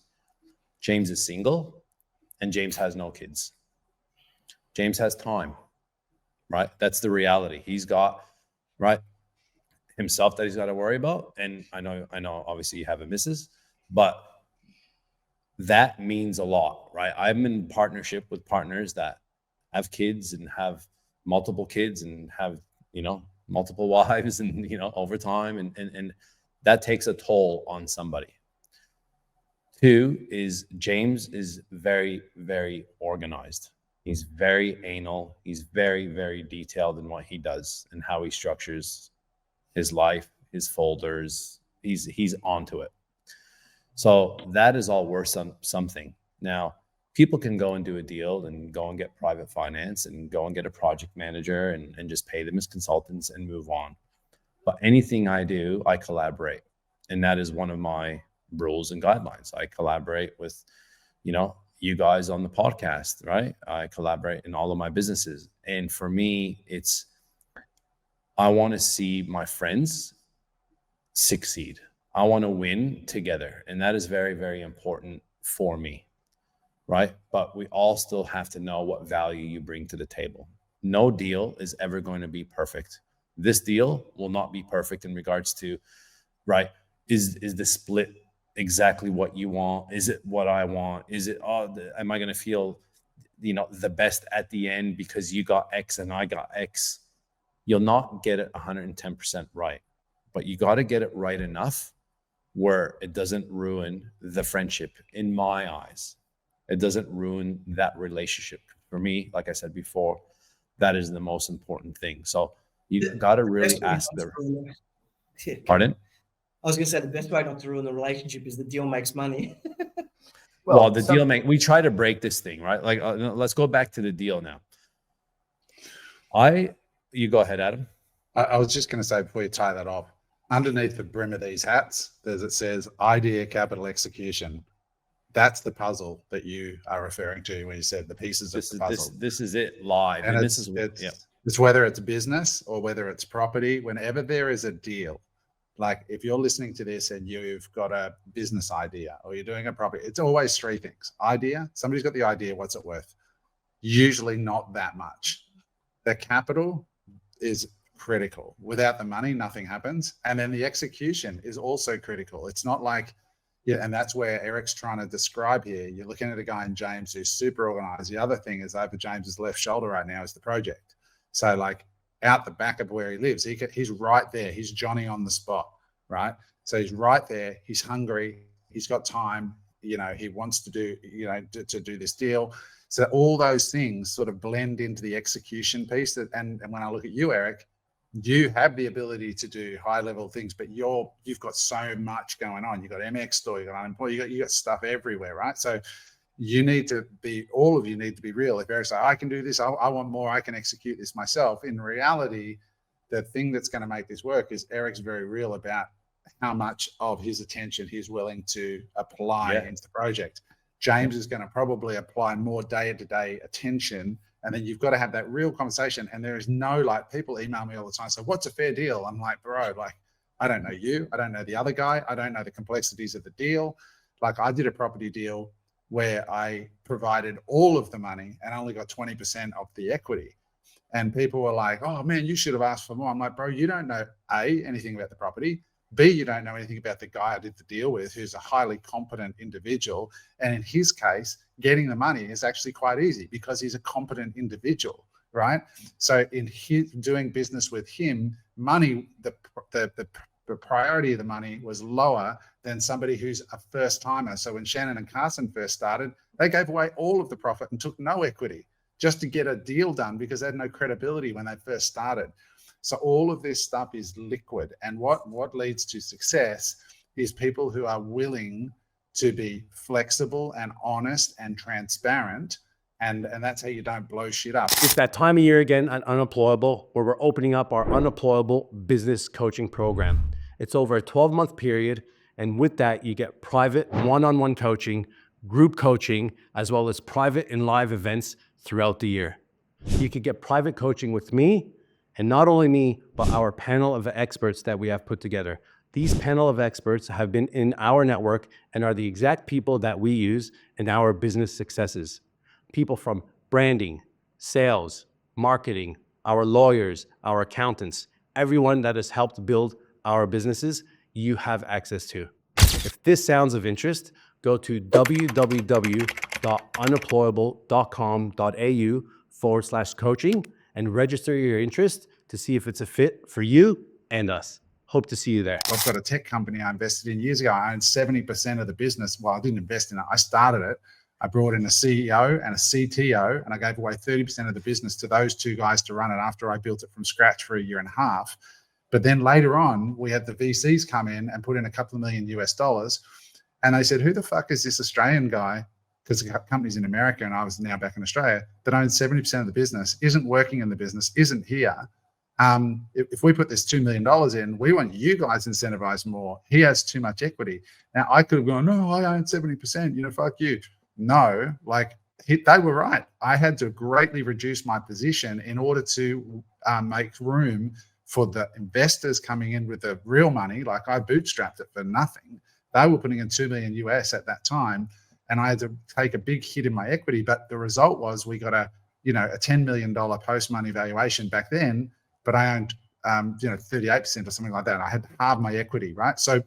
James is single, and James has no kids. James has time. right? That's the reality. He's got, right, himself that he's got to worry about. And I know obviously you have a missus, but that means a lot, right? I'm in partnership with partners that have kids and have multiple kids and have, multiple wives and, over time. And that takes a toll on somebody. Two is James is very, very organized. He's very anal. He's very, very detailed in what he does and how he structures his life, his folders. He's onto it. So that is all worth something. Now, people can go and do a deal and go and get private finance and go and get a project manager and just pay them as consultants and move on. But anything I do, I collaborate. And that is one of my rules and guidelines. I collaborate with, you guys on the podcast, right? I collaborate in all of my businesses. And for me, I want to see my friends succeed. I want to win together. And that is very, very important for me, right? But we all still have to know what value you bring to the table. No deal is ever going to be perfect. This deal will not be perfect in regards to, right, is the split exactly what you want? Is it what I want? Is it, am I going to feel, the best at the end because you got X and I got X? You'll not get it 110% right, but you got to get it right enough where it doesn't ruin the friendship in my eyes. It doesn't ruin that relationship. For me, like I said before, that is the most important thing. So you got to really ask pardon? I was going to say the best way not to ruin the relationship is the deal makes money. Well, we try to break this thing, right? Like, let's go back to the deal now. You go ahead, Adam. I was just going to say before you tie that off, underneath the brim of these hats, it says idea, capital, execution. That's the puzzle that you are referring to when you said the pieces of the puzzle. This is it live. And it's whether it's business or whether it's property, whenever there is a deal. Like if you're listening to this and you've got a business idea or you're doing a property, it's always three things. Idea, somebody's got the idea, what's it worth? Usually not that much. The capital is critical. Without the money, nothing happens. And then the execution is also critical. It's not like, and that's where Eric's trying to describe here. You're looking at a guy in James who's super organized. The other thing is over James's left shoulder right now is the project. So like out the back of where he lives, he's right there. He's Johnny on the spot, right? So he's right there. He's hungry. He's got time. He wants to do, to do this deal. So all those things sort of blend into the execution piece. And when I look at you, Eric, you have the ability to do high level things, but you've got so much going on. You've got MX store, you've got Unemployable, you got stuff everywhere, right? So all of you need to be real. If Eric's like, I can do this, I want more, I can execute this myself. In reality, the thing that's going to make this work is Eric's very real about how much of his attention he's willing to apply into the project. James is going to probably apply more day-to-day attention. And then you've got to have that real conversation. And there is no, like, people email me all the time. So what's a fair deal? I'm like, bro, like, I don't know you. I don't know the other guy. I don't know the complexities of the deal. Like I did a property deal where I provided all of the money and only got 20% of the equity. And people were like, oh man, you should have asked for more. I'm like, bro, you don't know anything about the property. B, you don't know anything about the guy I did the deal with, who's a highly competent individual. And in his case, getting the money is actually quite easy because he's a competent individual, right? So in his doing business with him, money, the priority of the money was lower than somebody who's a first timer. So when Shannon and Carson first started, they gave away all of the profit and took no equity just to get a deal done because they had no credibility when they first started. So all of this stuff is liquid. And what leads to success is people who are willing to be flexible and honest and transparent. And that's how you don't blow shit up. It's that time of year again at Unemployable where we're opening up our Unemployable business coaching program. It's over a 12-month period. And with that, you get private one-on-one coaching, group coaching, as well as private and live events throughout the year. You could get private coaching with me, and not only me, but our panel of experts that we have put together. These panel of experts have been in our network and are the exact people that we use in our business successes. People from branding, sales, marketing, our lawyers, our accountants, everyone that has helped build our businesses, you have access to. If this sounds of interest, go to www.unemployable.com.au/coaching and register your interest to see if it's a fit for you and us. Hope to see you there. I've got a tech company I invested in years ago. I owned 70% of the business. Well, I didn't invest in it. I started it. I brought in a CEO and a CTO, and I gave away 30% of the business to those two guys to run it after I built it from scratch for a year and a half. But then later on, we had the VCs come in and put in a couple of million US. And they said, who the fuck is this Australian guy? Because the company's in America and I was now back in Australia, that owns 70% of the business, isn't working in the business, isn't here. If we put this $2 million in, we want you guys incentivized more. He has too much equity. Now, I could have gone, no, I own 70%, fuck you. No, they were right. I had to greatly reduce my position in order to make room for the investors coming in with the real money. Like, I bootstrapped it for nothing. They were putting in $2 million US at that time, and I had to take a big hit in my equity. But the result was we got a $10 million post-money valuation back then, but I owned 38% or something like that. I had to halve my equity, right? So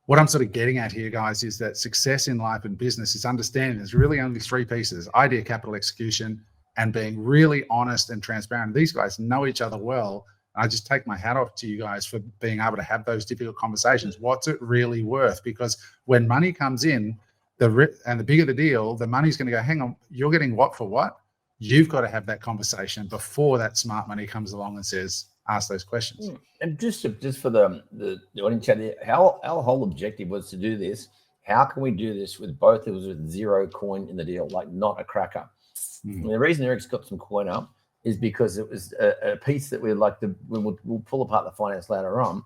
what I'm sort of getting at here, guys, is that success in life and business is understanding there's really only three pieces: idea, capital, execution, and being really honest and transparent. These guys know each other well. I just take my hat off to you guys for being able to have those difficult conversations. What's it really worth? Because when money comes in, the bigger the deal, the money's going to go, hang on, you're getting what for what? You've got to have that conversation before that smart money comes along and says, ask those questions. And just for the audience chat there, our whole objective was to do this. How can we do this with both of us with zero coin in the deal, like not a cracker? And the reason Eric's got some coin up is because it was a piece that we'd like to, we'll pull apart the finance later on,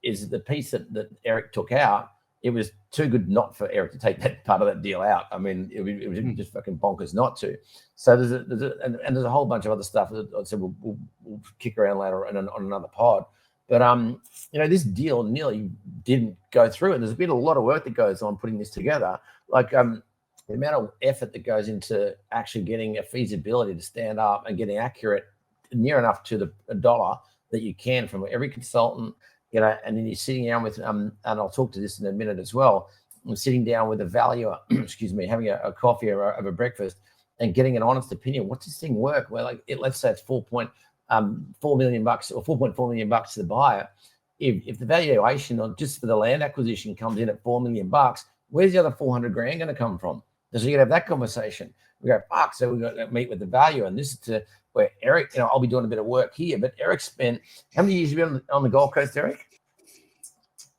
is the piece that Eric took out. It was too good not for Eric to take that part of that deal out. I mean, it was just fucking bonkers not to. So there's a whole bunch of other stuff that I said we'll kick around later on another pod. But this deal nearly didn't go through, and there's been a lot of work that goes on putting this together. Like the amount of effort that goes into actually getting a feasibility to stand up and getting accurate, near enough to the dollar that you can from every consultant. And then you're sitting down with, and I'll talk to this in a minute as well. I'm sitting down with a valuer, having a coffee or a breakfast, and getting an honest opinion. What's this thing work? Well, let's say it's $4 million or $4.4 million to the buyer. If the valuation on just for the land acquisition comes in at $4 million, where's the other $400,000 going to come from? So you got to have that conversation. We go, fuck. So we got to meet with the valuer, and this is to where Eric, I'll be doing a bit of work here, but Eric spent, how many years have you been on the Gold Coast, Eric?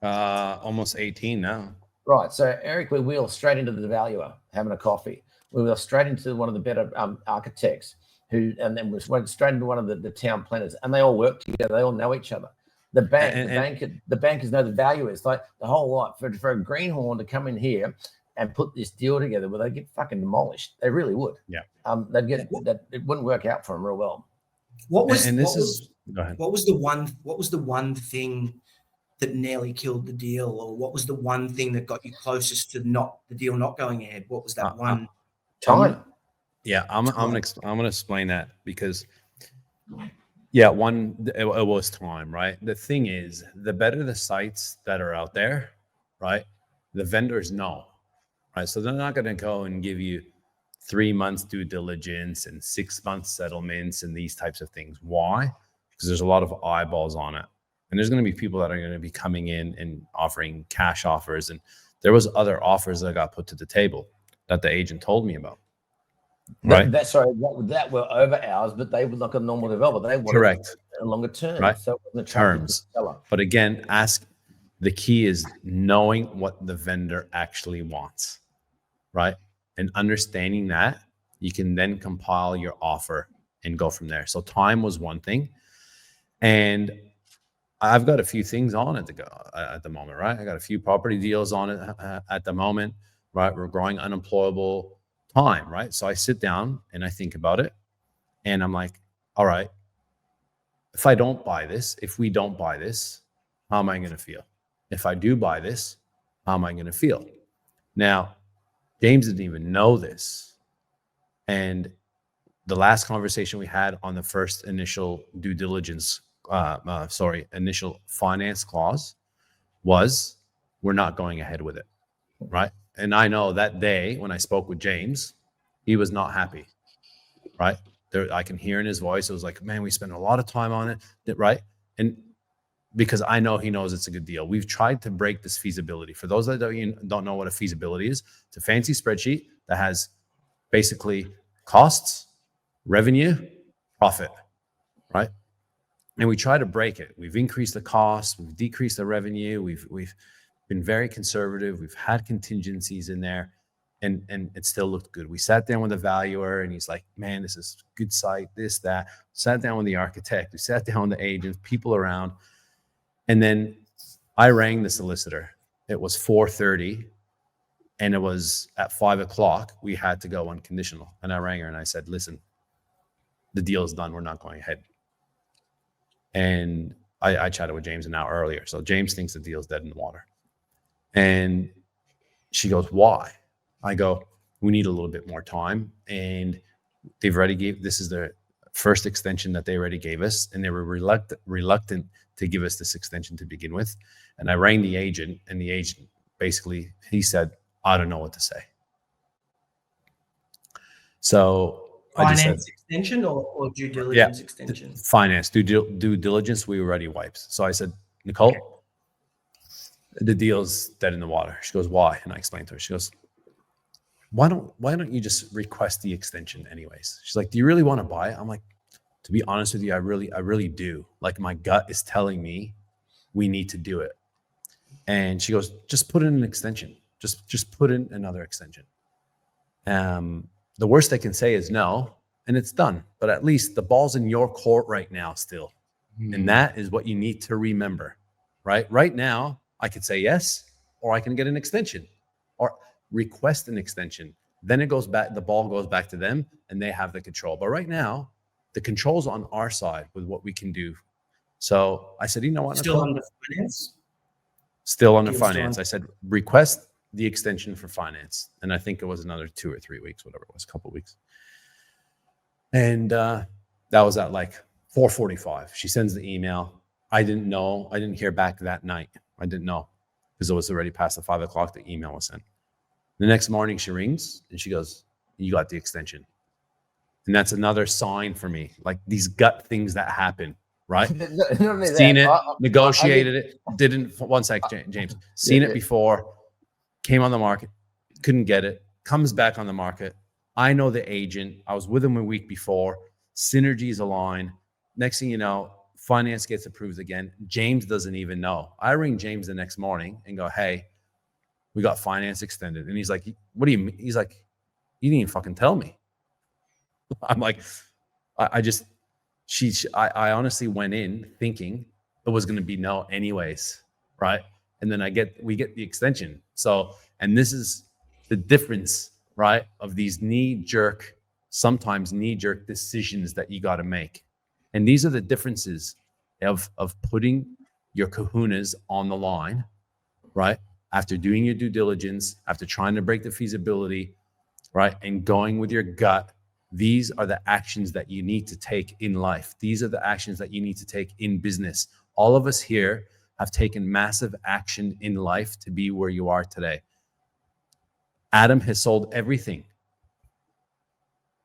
Almost 18 now. Right. So Eric, we wheel straight into the valuer, having a coffee. We wheel straight into one of the better architects and then we went straight into one of the town planners, and they all work together. They all know each other. The bankers know the valuers. Like the whole lot for a greenhorn to come in here and put this deal together, where they get fucking demolished. They really would. Yeah. They'd get that. It wouldn't work out for them real well. What was the one thing that nearly killed the deal, or what was the one thing that got you closest to the deal not going ahead? What was that one? Time. I'm gonna explain that because it was time, right? The thing is, the better the sites that are out there, right, the vendors know. Right, so they're not going to go and give you 3 months due diligence and 6 months settlements and these types of things. Why? Because there's a lot of eyeballs on it, and there's going to be people that are going to be coming in and offering cash offers. And there was other offers that got put to the table that the agent told me about. Right. That were over ours, but they were like a normal developer. They wanted correct a longer term, right? So the terms. But again, the key is knowing what the vendor actually wants. Right. And understanding that, you can then compile your offer and go from there. So time was one thing. And I've got a few things on it at the moment, right? I got a few property deals on it at the moment, right? We're growing Unemployable time, right? So I sit down and I think about it, and I'm like, all right, if we don't buy this, how am I going to feel? If I do buy this, how am I going to feel? Now, James didn't even know this. And the last conversation we had on the first initial due diligence, initial finance clause was, we're not going ahead with it, right? And I know that day when I spoke with James, he was not happy, right? There, I can hear in his voice, it was like, man, we spent a lot of time on it, right? And because I know he knows it's a good deal. We've tried to break this feasibility. For those that don't know what a feasibility is, it's a fancy spreadsheet that has basically costs, revenue, profit, right? And we try to break it. We've increased the costs, we've decreased the revenue, we've been very conservative, we've had contingencies in there, and it still looked good. We sat down with the valuer and he's like, man, this is a good site, this, that. Sat down with the architect, we sat down with the agents, people around. And then I rang the solicitor. It was 4:30 and it was at 5 o'clock, we had to go unconditional. And I rang her and I said, listen, the deal is done. We're not going ahead. And I chatted with James an hour earlier. So James thinks the deal's dead in the water. And she goes, why? I go, we need a little bit more time. And they've already this is the first extension that they already gave us. And they were reluctant to give us this extension to begin with. And I rang the agent, and the agent basically, he said, I don't know what to say. So finance extension or due diligence extension? Finance, due diligence, we already wiped. So I said, Nicole, the deal's dead in the water. She goes, why? And I explained to her. She goes, why don't you just request the extension anyways? She's like, do you really want to buy it? I'm like, to be honest with you, I really do. Like, my gut is telling me we need to do it. And she goes, just put in an extension. Just put in another extension. The worst they can say is no, and it's done. But at least the ball's in your court right now still. And that is what you need to remember, right? Right now, I could say yes, or I can get an extension or request an extension. Then it goes back, the ball goes back to them and they have the control. But right now, the control's on our side with what we can do. So I said, you know what? Still under finance? Still under finance. I said, request the extension for finance. And I think it was another 2 or 3 weeks, whatever it was, a couple of weeks. And that was at like 4:45. She sends the email. I didn't know. I didn't hear back that night. I didn't know because it was already past the 5 o'clock the email was sent. The next morning she rings and she goes, you got the extension. And that's another sign for me, like these gut things that happen, right? Seen it, negotiated it, didn't, one sec, James, seen it before, came on the market, couldn't get it, comes back on the market. I know the agent. I was with him a week before. Synergies align. Next thing you know, finance gets approved again. James doesn't even know. I ring James the next morning and go, hey, we got finance extended. And he's like, what do you mean? He's like, you didn't even fucking tell me. I'm like, I honestly went in thinking it was going to be no anyways, right? And then we get the extension. So, and this is the difference, right, of these sometimes knee-jerk decisions that you got to make. And these are the differences of putting your kahunas on the line, right? After doing your due diligence, after trying to break the feasibility, right? And going with your gut. These are the actions that you need to take in life. These are the actions that you need to take in business. All of us here have taken massive action in life to be where you are today. Adam has sold everything,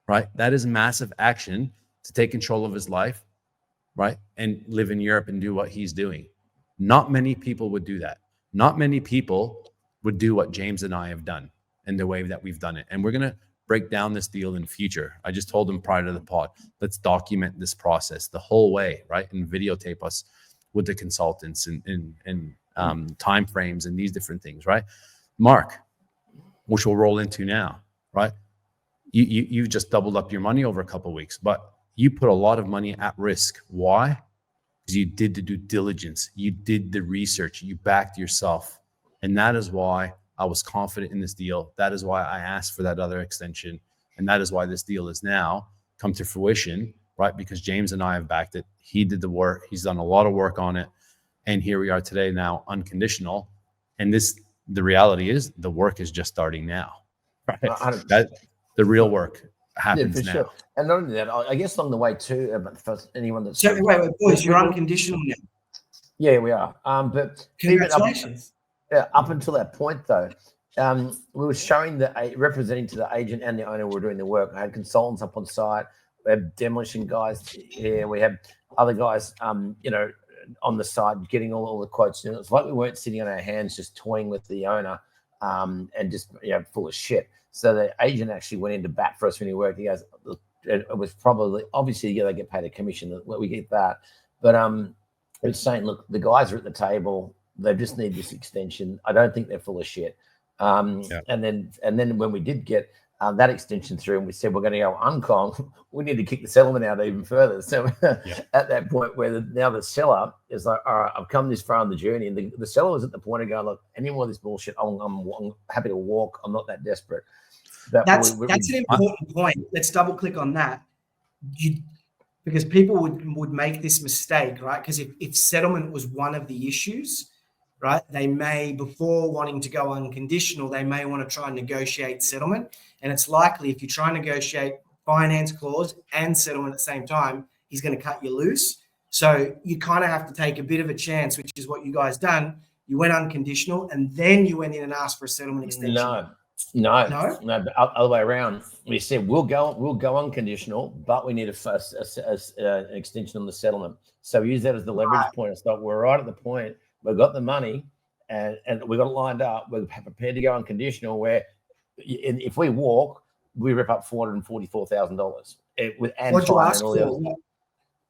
right? That is massive action to take control of his life, right? And live in Europe and do what he's doing. Not many people would do that. Not many people would do what James and I have done and the way that we've done it. And we're going to break down this deal in future. I just told him prior to the pod, let's document this process the whole way, right? And videotape us with the consultants and time frames and these different things, right? Mark, which we'll roll into now, right? You just doubled up your money over a couple of weeks, but you put a lot of money at risk. Why? Because you did the due diligence, you did the research, you backed yourself. And that is why I was confident in this deal. That is why I asked for that other extension. And that is why this deal is now come to fruition, right? Because James and I have backed it. He did the work. He's done a lot of work on it. And here we are today now, unconditional. And the reality is the work is just starting now, right? That the real work. happens now. Sure. And not only that, I guess along the way too, for anyone that's So wait, boys, you're unconditional now. Yeah, we are. But congratulations. Up until that point, though, we were showing representing to the agent and the owner were doing the work. I had consultants up on site. We had demolition guys here. We had other guys, on the side getting all the quotes. And it was like we weren't sitting on our hands just toying with the owner and just full of shit. So the agent actually went into bat for us when he worked. He goes, it was probably obviously they get paid a commission. We get that, but it was saying, look, the guys are at the table. They just need this extension. I don't think they're full of shit. And then when we did get that extension through and we said we're going to go uncon, we need to kick the settlement out even further. So at that point where now the seller is like, all right, I've come this far on the journey. And the seller was at the point of going, look, any more of this bullshit, I'm happy to walk. I'm not that desperate. That's an important point. Let's double click on that. Because people would make this mistake, right? Because if settlement was one of the issues, right, they may, before wanting to go unconditional, they may want to try and negotiate settlement. And it's likely if you try and negotiate finance clause and settlement at the same time, he's going to cut you loose. So you kind of have to take a bit of a chance, which is what you guys done. You went unconditional and then you went in and asked for a settlement extension. No, but other way around. We said we'll go unconditional, but we need an extension on the settlement. So we use that as the leverage point. It's like we're right at the point. We've got the money, and we got it lined up. We're prepared to go unconditional. Where if we walk, we rip up $444,000. What'd you ask for?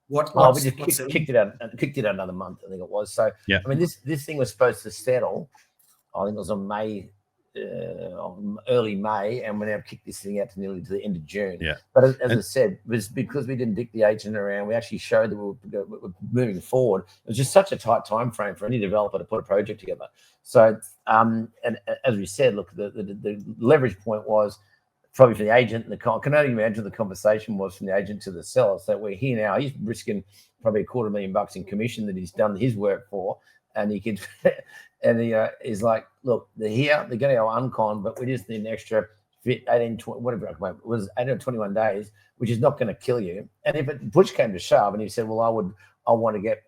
We just kicked it out another month. I think it was. So I mean, this thing was supposed to settle. I think it was on early May, and we now kicked this thing out to nearly to the end of June. Yeah. But as I said, it was because we didn't dick the agent around. We actually showed that we were moving forward. It was just such a tight time frame for any developer to put a project together. So, and as we said, look, the leverage point was probably for the agent. And I can only imagine the conversation was from the agent to the seller. So we're here now. He's risking probably $250,000 in commission that he's done his work for, and he could. And he's like, look, they're here, they're going to go uncon, but we just need an extra 18, 20, whatever it was, 18 or 21 days, which is not going to kill you. And if push came to shove, and he said, well, I want to get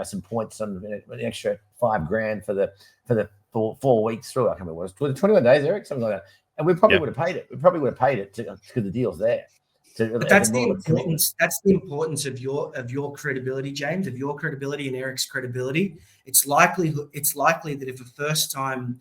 some points on an extra $5,000 for the 4 weeks through. I can't remember what it was 21 days, Eric, something like that. And we probably would have paid it. We probably would have paid it because the deal's there. But that's the importance. That's the importance of your credibility, James, of your credibility and Eric's credibility. It's likely that if a first-time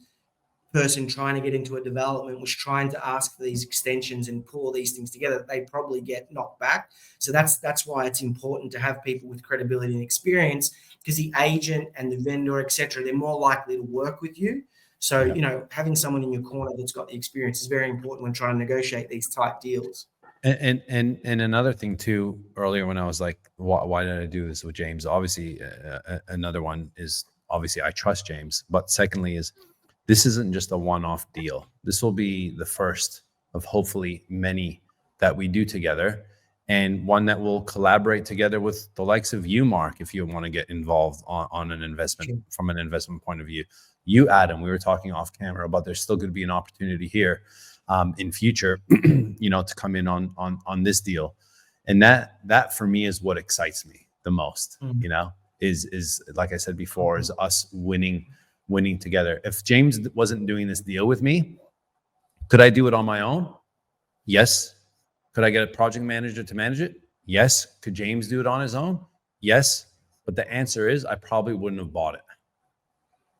person trying to get into a development was trying to ask for these extensions and pull these things together, they probably get knocked back. So that's why it's important to have people with credibility and experience, because the agent and the vendor, etc., they're more likely to work with you. So having someone in your corner that's got the experience is very important when trying to negotiate these type deals. And another thing too, earlier when I was like, why did I do this with James? Obviously, another one is obviously I trust James, but secondly is this isn't just a one-off deal. This will be the first of hopefully many that we do together, and one that will collaborate together with the likes of you, Mark, if you want to get involved on an investment from an investment point of view. You, Adam, we were talking off camera about there's still going to be an opportunity here in future, to come in on this deal. And that for me is what excites me the most, is like I said before, is us winning together. If James wasn't doing this deal with me, could I do it on my own? Yes. Could I get a project manager to manage it? Yes. Could James do it on his own? Yes. But the answer is I probably wouldn't have bought it.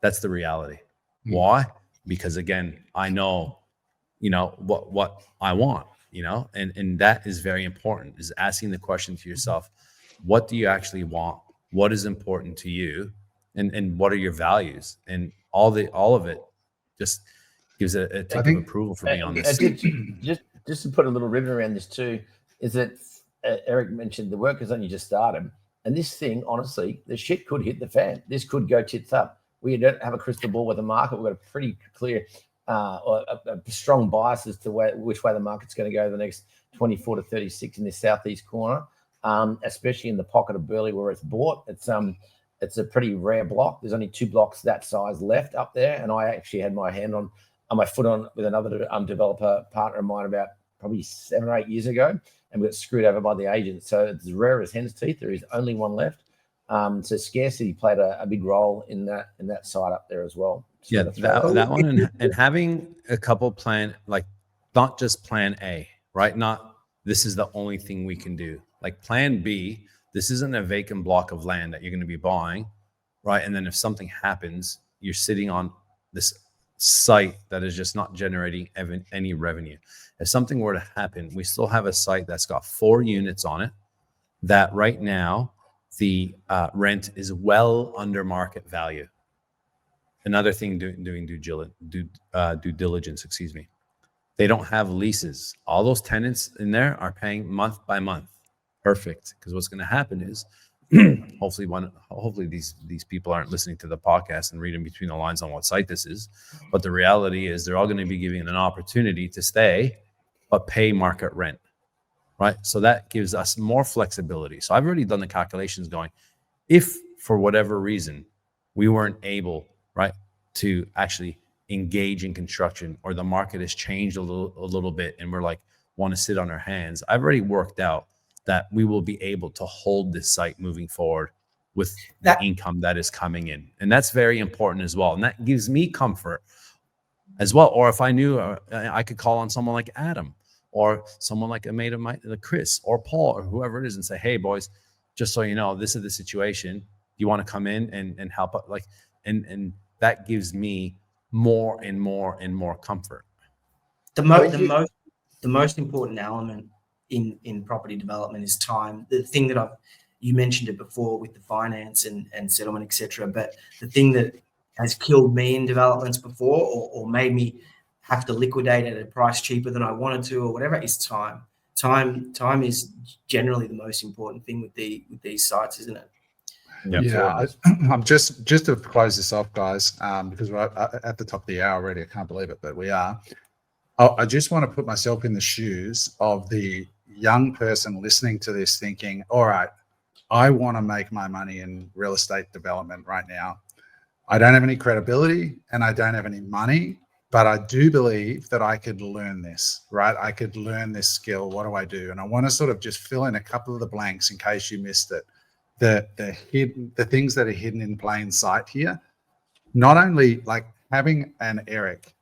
That's the reality. Why? Because again, I know what I want, and that is very important, is asking the question to yourself, what do you actually want? What is important to you? And what are your values? And all of it just gives a tick of approval for me on this. Just to put a little ribbon around this too, is that Eric mentioned the work has only just started. And this thing, honestly, the shit could hit the fan. This could go tits up. We don't have a crystal ball with the market. We've got a pretty clear a strong bias as to which way the market's going to go the next 24 to 36 in this southeast corner, especially in the pocket of Burley where it's bought. It's a pretty rare block. There's only 2 blocks that size left up there, and I actually had my foot on with another developer partner of mine about probably 7 or 8 years ago, and we got screwed over by the agent. So it's rare as hen's teeth. There is only one left. So scarcity played a big role in that side up there as well. Yeah, that one, and having a couple plan, like not just plan A, right? Not this is the only thing we can do. Like plan B, this isn't a vacant block of land that you're going to be buying, right? And then if something happens, you're sitting on this site that is just not generating any revenue. If something were to happen, we still have a site that's got 4 units on it that right now the rent is well under market value. Another thing doing due diligence, excuse me. They don't have leases. All those tenants in there are paying month by month. Perfect. Because what's going to happen is hopefully these people aren't listening to the podcast and reading between the lines on what site this is. But the reality is they're all going to be given an opportunity to stay, but pay market rent. Right. So that gives us more flexibility. So I've already done the calculations going, if for whatever reason we weren't able, right, to actually engage in construction, or the market has changed a little bit and we're like, want to sit on our hands, I've already worked out that we will be able to hold this site moving forward with the income that is coming in. And that's very important as well. And that gives me comfort as well. Or if I knew I could call on someone like Adam, or someone like a mate of mine, Chris or Paul or whoever it is, and say, hey boys, just so you know, this is the situation. You want to come in and help out? Like, and that gives me more and more comfort. The most important element in property development is time. The thing that you mentioned it before with the finance and settlement, etc. But the thing that has killed me in developments before, or made me have to liquidate at a price cheaper than I wanted to, or whatever, is time. Time is generally the most important thing with these sites, isn't it? Yeah, I'm just to close this off, guys, because we're at the top of the hour already. I can't believe it, but we are. I just want to put myself in the shoes of the young person listening to this, thinking, all right, I want to make my money in real estate development right now. I don't have any credibility and I don't have any money, but I do believe that I could learn this, right? I could learn this skill. What do I do? And I want to sort of just fill in a couple of the blanks in case you missed it. The things that are hidden in plain sight here. Not only like having an Eric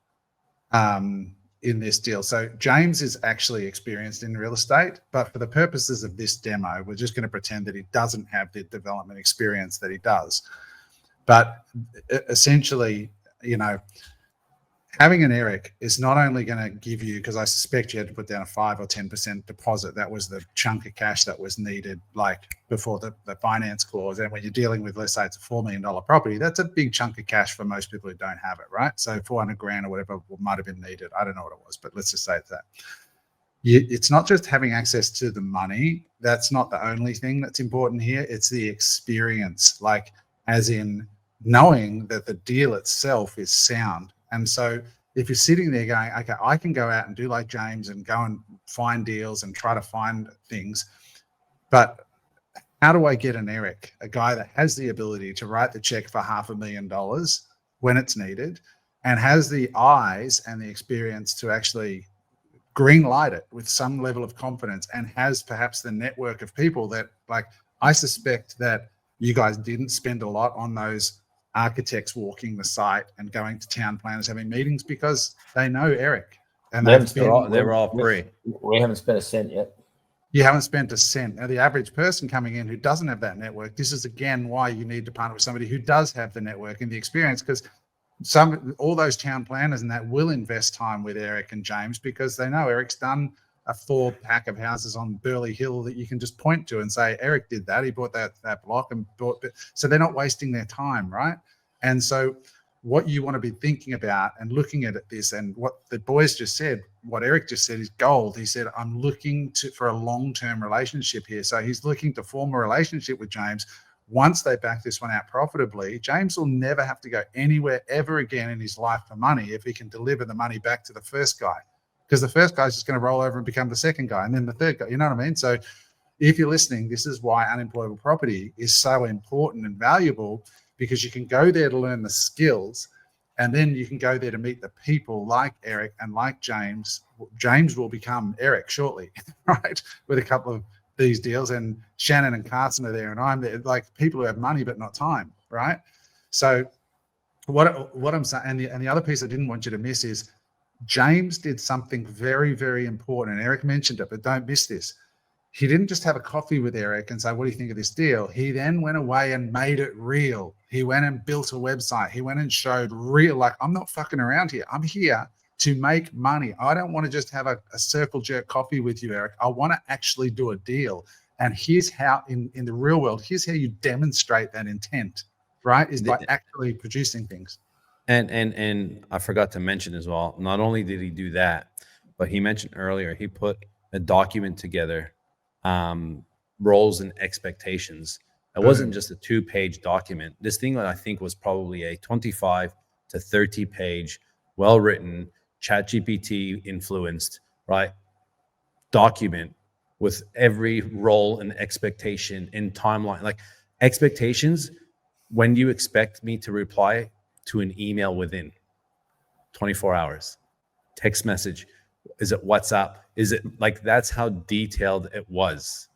in this deal. So James is actually experienced in real estate, but for the purposes of this demo, we're just going to pretend that he doesn't have the development experience that he does. But essentially, you know, having an Eric is not only going to give you, because I suspect you had to put down a 5 or 10% deposit. That was the chunk of cash that was needed, like before the finance clause. And when you're dealing with, let's say it's a $4 million property, that's a big chunk of cash for most people who don't have it, right? So 400 grand or whatever might have been needed. I don't know what it was, but let's just say it's that. It's not just having access to the money. That's not the only thing that's important here. It's the experience, like as in knowing that the deal itself is sound. And so if you're sitting there going, okay, I can go out and do like James and go and find deals and try to find things, but how do I get an Eric, a guy that has the ability to write the check for $500,000 when it's needed and has the eyes and the experience to actually green light it with some level of confidence, and has perhaps the network of people that, like, I suspect that you guys didn't spend a lot on those architects walking the site and going to town planners having meetings because they know Eric. And they were all free. We haven't spent a cent yet. You haven't spent a cent. Now, the average person coming in who doesn't have that network, this is again why you need to partner with somebody who does have the network and the experience, because all those town planners and that will invest time with Eric and James because they know Eric's done a 4-pack of houses on Burleigh Hill that you can just point to and say, Eric did that. He bought that block and bought it. So they're not wasting their time, right? And so what you want to be thinking about and looking at this, and what the boys just said, what Eric just said is gold. He said, I'm looking for a long-term relationship here. So he's looking to form a relationship with James. Once they back this one out profitably, James will never have to go anywhere ever again in his life for money if he can deliver the money back to the first guy. Because the first guy's just going to roll over and become the second guy and then the third guy. You know what I mean? So if you're listening, this is why unemployable property is so important and valuable, because you can go there to learn the skills And then you can go there to meet the people like Eric and like James. James will become Eric shortly, right? With a couple of these deals, and Shannon and Carson are there, and I'm there, like people who have money but not time, right? So what I'm saying, and the other piece I didn't want you to miss is James did something very, very important, and Eric mentioned it, but don't miss this. He didn't just have a coffee with Eric and say, what do you think of this deal? He then went away and made it real. He went and built a website. He went and showed real, like, I'm not fucking around here. I'm here to make money. I don't want to just have a circle jerk coffee with you, Eric. I want to actually do a deal. And here's how, in the real world, here's how you demonstrate that intent, right? Is by actually producing things. And I forgot to mention as well, not only did he do that, but he mentioned earlier, he put a document together, roles and expectations. It wasn't just a 2-page document. This thing that I think was probably a 25 to 30 page, well-written, ChatGPT influenced, right, document with every role and expectation in timeline. Like expectations, when do you expect me to reply to an email within 24 hours? Text message, is it WhatsApp? Is it like, that's how detailed it was.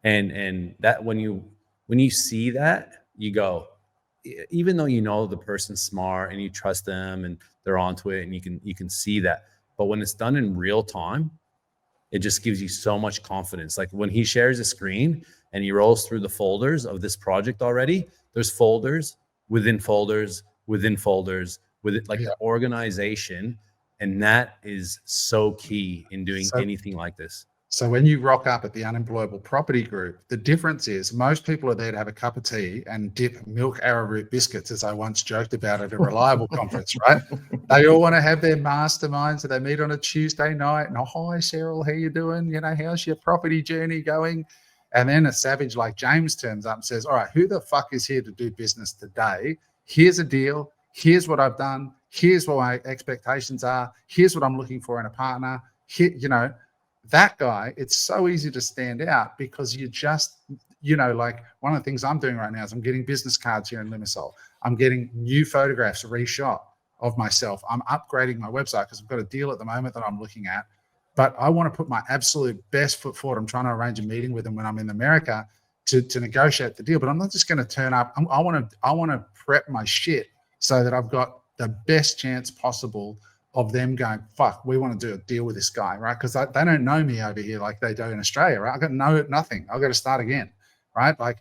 And that when you see that, you go, even though you know the person's smart and you trust them and they're onto it and you can see that, but when it's done in real time, it just gives you so much confidence. Like when he shares a screen and he rolls through the folders of this project already, there's folders within folders within folders with it, like the organization. And that is so key in doing anything like this. So when you rock up at the Unemployable Property Group, the difference is most people are there to have a cup of tea and dip milk arrowroot biscuits, as I once joked about at a Reliable conference, right? They all want to have their masterminds, so they meet on a Tuesday night and, oh, hi, Cheryl, how you doing? You know, how's your property journey going? And then a savage like James turns up and says, all right, who the fuck is here to do business today? Here's a deal. Here's what I've done. Here's what my expectations are. Here's what I'm looking for in a partner. Here, you know, that guy, it's so easy to stand out because you just, you know, like one of the things I'm doing right now is I'm getting business cards here in Limassol. I'm getting new photographs reshot of myself. I'm upgrading my website because I've got a deal at the moment that I'm looking at, but I want to put my absolute best foot forward. I'm trying to arrange a meeting with them when I'm in America to negotiate the deal, but I'm not just going to turn up. I want to prep my shit so that I've got the best chance possible of them going, fuck, we want to do a deal with this guy, right? Because they don't know me over here like they do in Australia, right? I got nothing. I've got to start again, right? Like,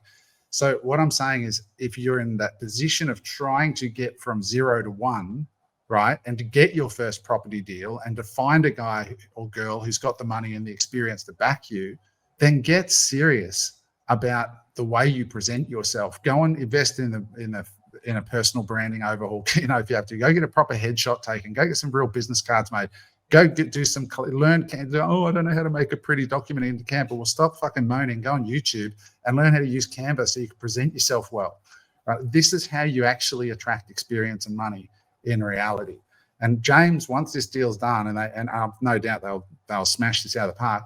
so what I'm saying is if you're in that position of trying to get from 0 to 1, right, and to get your first property deal and to find a guy or girl who's got the money and the experience to back you, then get serious about the way you present yourself. Go and invest in a personal branding overhaul. You know, if you have to, go get a proper headshot taken, go get some real business cards made, do some learn. Oh, I don't know how to make a pretty document into Canva. Well, stop fucking moaning. Go on YouTube and learn how to use Canva so you can present yourself well. Right? This is how you actually attract experience and money in reality. And James, once this deal's done, and I've no doubt they'll smash this out of the park,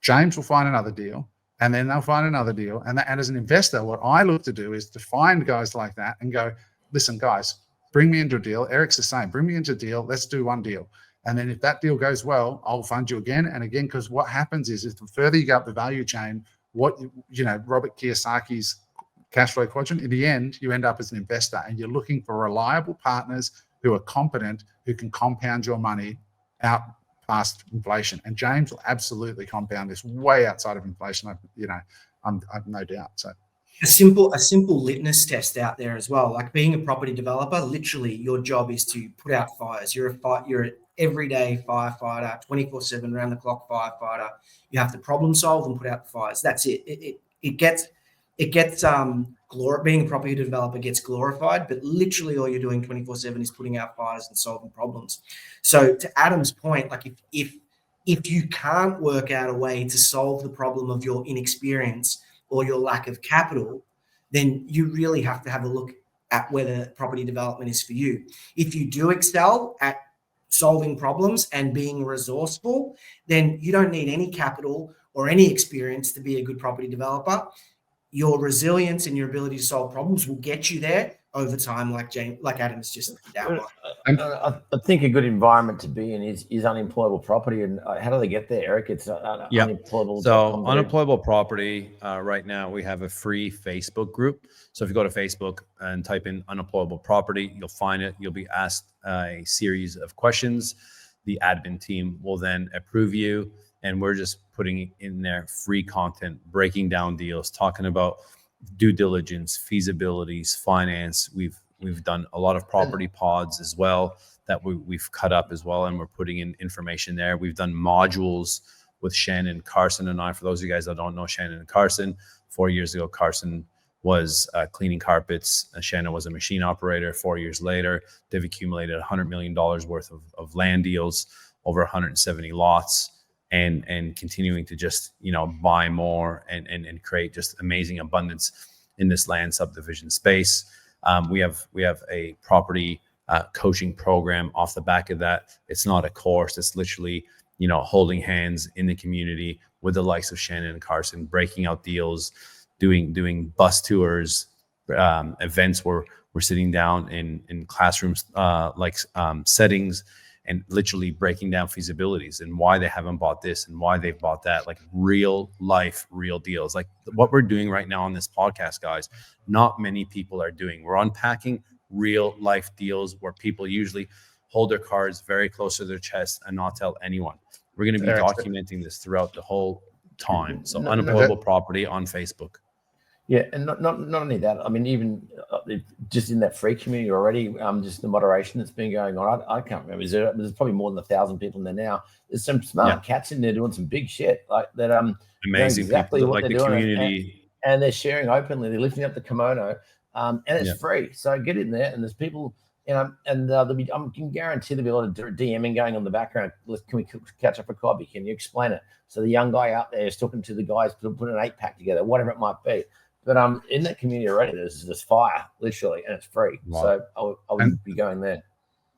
James will find another deal. And then they'll find another deal. And as an investor, what I look to do is to find guys like that and go, listen, guys, bring me into a deal. Eric's the same. Bring me into a deal. Let's do one deal. And then if that deal goes well, I'll fund you again and again, because what happens is the further you go up the value chain, Robert Kiyosaki's cash flow quadrant, in the end, you end up as an investor and you're looking for reliable partners who are competent, who can compound your money out past inflation. And James will absolutely compound this way outside of inflation. I've no doubt. So a simple litmus test out there as well. Like being a property developer, literally your job is to put out fires. You're an everyday firefighter, 24/7 round the clock firefighter. You have to problem solve and put out the fires. That's it. It gets being a property developer gets glorified, but literally all you're doing 24/7 is putting out fires and solving problems. So to Adam's point, like if you can't work out a way to solve the problem of your inexperience or your lack of capital, then you really have to have a look at whether property development is for you. If you do excel at solving problems and being resourceful, then you don't need any capital or any experience to be a good property developer. Your resilience and your ability to solve problems will get you there, over time, like Adam's just outlined. I think a good environment to be in is unemployable property. And how do they get there, Eric? It's unemployable. So unemployable property, right now we have a free Facebook group. So if you go to Facebook and type in unemployable property, you'll find it. You'll be asked a series of questions. The admin team will then approve you. And we're just putting in there free content, breaking down deals, talking about due diligence, feasibilities, finance. We've done a lot of property pods as well that we've cut up as well, and we're putting in information there. We've done modules with Shannon, Carson, and I. For those of you guys that don't know Shannon and Carson, 4 years ago, Carson was cleaning carpets. Shannon was a machine operator. 4 years later, they've accumulated $100 million worth of land deals, over 170 lots. And continuing to just, buy more and create just amazing abundance in this land subdivision space. We have a property coaching program off the back of that. It's not a course. It's literally, holding hands in the community with the likes of Shannon and Carson, breaking out deals, doing bus tours, events where we're sitting down in classrooms settings, and literally breaking down feasibilities and why they haven't bought this and why they've bought that, like real life, real deals. Like what we're doing right now on this podcast, guys, not many people are doing. We're unpacking real life deals where people usually hold their cards very close to their chest and not tell anyone. We're going to be documenting this throughout the whole time. So unemployable property on Facebook. Yeah, and not only that. I mean, even just in that free community already, just the moderation that's been going on. I can't remember. There's probably more than 1,000 people in there now. There's some smart cats in there doing some big shit like that. Amazing exactly people what like they're the doing, community, and they're sharing openly. They're lifting up the kimono, and it's free. So get in there, and there's people. And I can guarantee there'll be a lot of DMing going on in the background. Can we catch up a coffee? Can you explain it? So the young guy out there is talking to the guys put an 8-pack together, whatever it might be. But in that community already, there's fire, literally, and it's free. Wow. So I would be going there.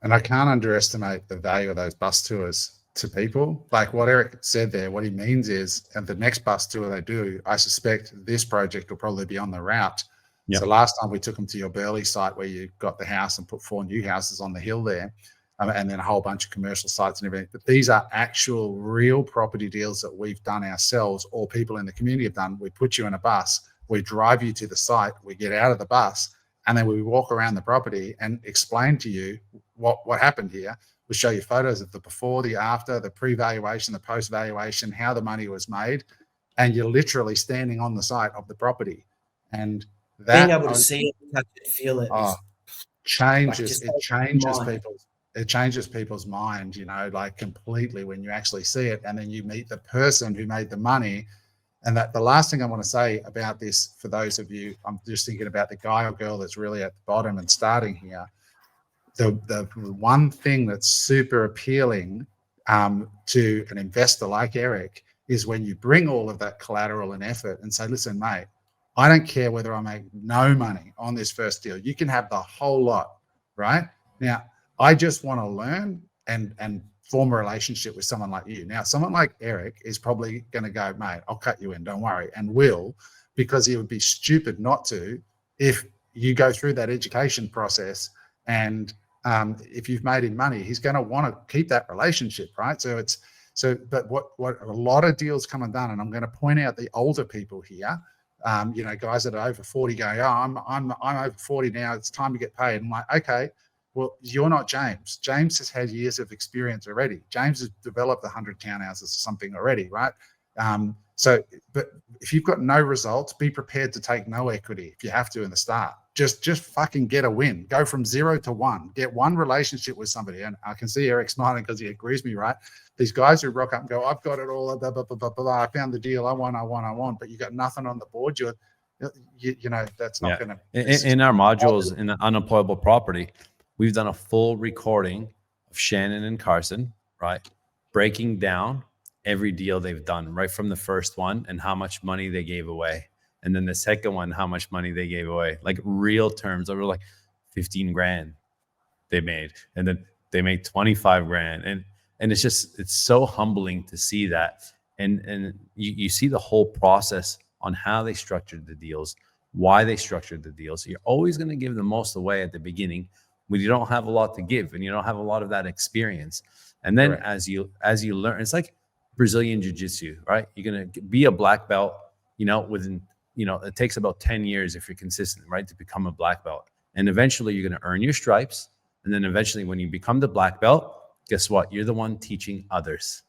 And I can't underestimate the value of those bus tours to people. Like what Eric said there, what he means is, at the next bus tour they do, I suspect this project will probably be on the route. Yep. So last time we took them to your Burley site where you got the house and put 4 new houses on the hill there, and then a whole bunch of commercial sites and everything. But these are actual real property deals that we've done ourselves or people in the community have done. We put you in a bus, we drive you to the site, we get out of the bus, and then we walk around the property and explain to you what happened here. We show you photos of the before, the after, the pre-valuation, the post-valuation, how the money was made, and you're literally standing on the site of the property. And that, being able to see it, touch it, feel it, changes. It changes people's mind, like completely when you actually see it, and then you meet the person who made the money. And that the last thing I want to say about this, for those of you, I'm just thinking about the guy or girl that's really at the bottom and starting here. The one thing that's super appealing to an investor like Eric is when you bring all of that collateral and effort and say, listen, mate, I don't care whether I make no money on this first deal. You can have the whole lot, right? Now, I just want to learn and form a relationship with someone like you. Now, someone like Eric is probably going to go, mate, I'll cut you in, don't worry, and will, because he would be stupid not to if you go through that education process. And if you've made him money, he's going to want to keep that relationship, right? But what a lot of deals come undone, and I'm going to point out the older people here, guys that are over 40 going, oh, I'm over 40 now, it's time to get paid. I'm like, okay, well, you're not James. James has had years of experience already. James has developed 100 townhouses or something already, right? But if you've got no results, be prepared to take no equity if you have to in the start. Just fucking get a win. Go from 0 to 1. Get one relationship with somebody. And I can see Eric smiling because he agrees with me, right? These guys who rock up and go, I've got it all, blah, blah, blah, blah, blah. I found the deal I want, but you got nothing on the board. That's not going to. In our modules in the unemployable property, we've done a full recording of Shannon and Carson, right? Breaking down every deal they've done, right from the first one and how much money they gave away. And then the second one, how much money they gave away, like real terms over like 15 grand they made. And then they made 25 grand. And it's so humbling to see that. And you see the whole process on how they structured the deals, why they structured the deal. So you're always going to give the most away at the beginning when you don't have a lot to give and you don't have a lot of that experience. And then as you learn, it's like Brazilian jiu-jitsu, right? You're going to be a black belt, within, it takes about 10 years if you're consistent, right, to become a black belt. And eventually you're going to earn your stripes. And then eventually when you become the black belt, guess what? You're the one teaching others.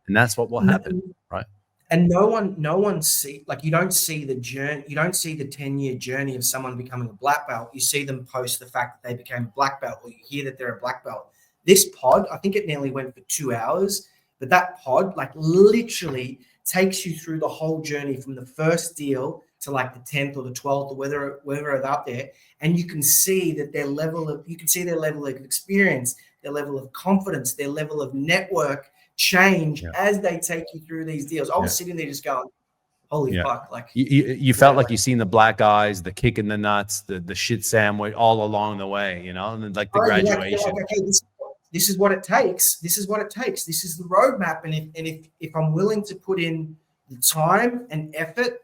And that's what will happen, right? And no one see, like, you don't see the journey, you don't see the 10-year journey of someone becoming a black belt. You see them post the fact that they became a black belt, or you hear that they're a black belt. This pod, I think it nearly went for 2 hours, but that pod like literally takes you through the whole journey from the first deal to like the 10th or the 12th or whether they're up there. And you can see that their level of experience, their level of confidence, their level of network change as they take you through these deals. I was sitting there just going, holy fuck. Like you felt like you seen the black eyes, the kick in the nuts, the shit sandwich all along the way, and then like the graduation. Like, okay, this is what it takes. This is what it takes. This is the roadmap. And if I'm willing to put in the time and effort,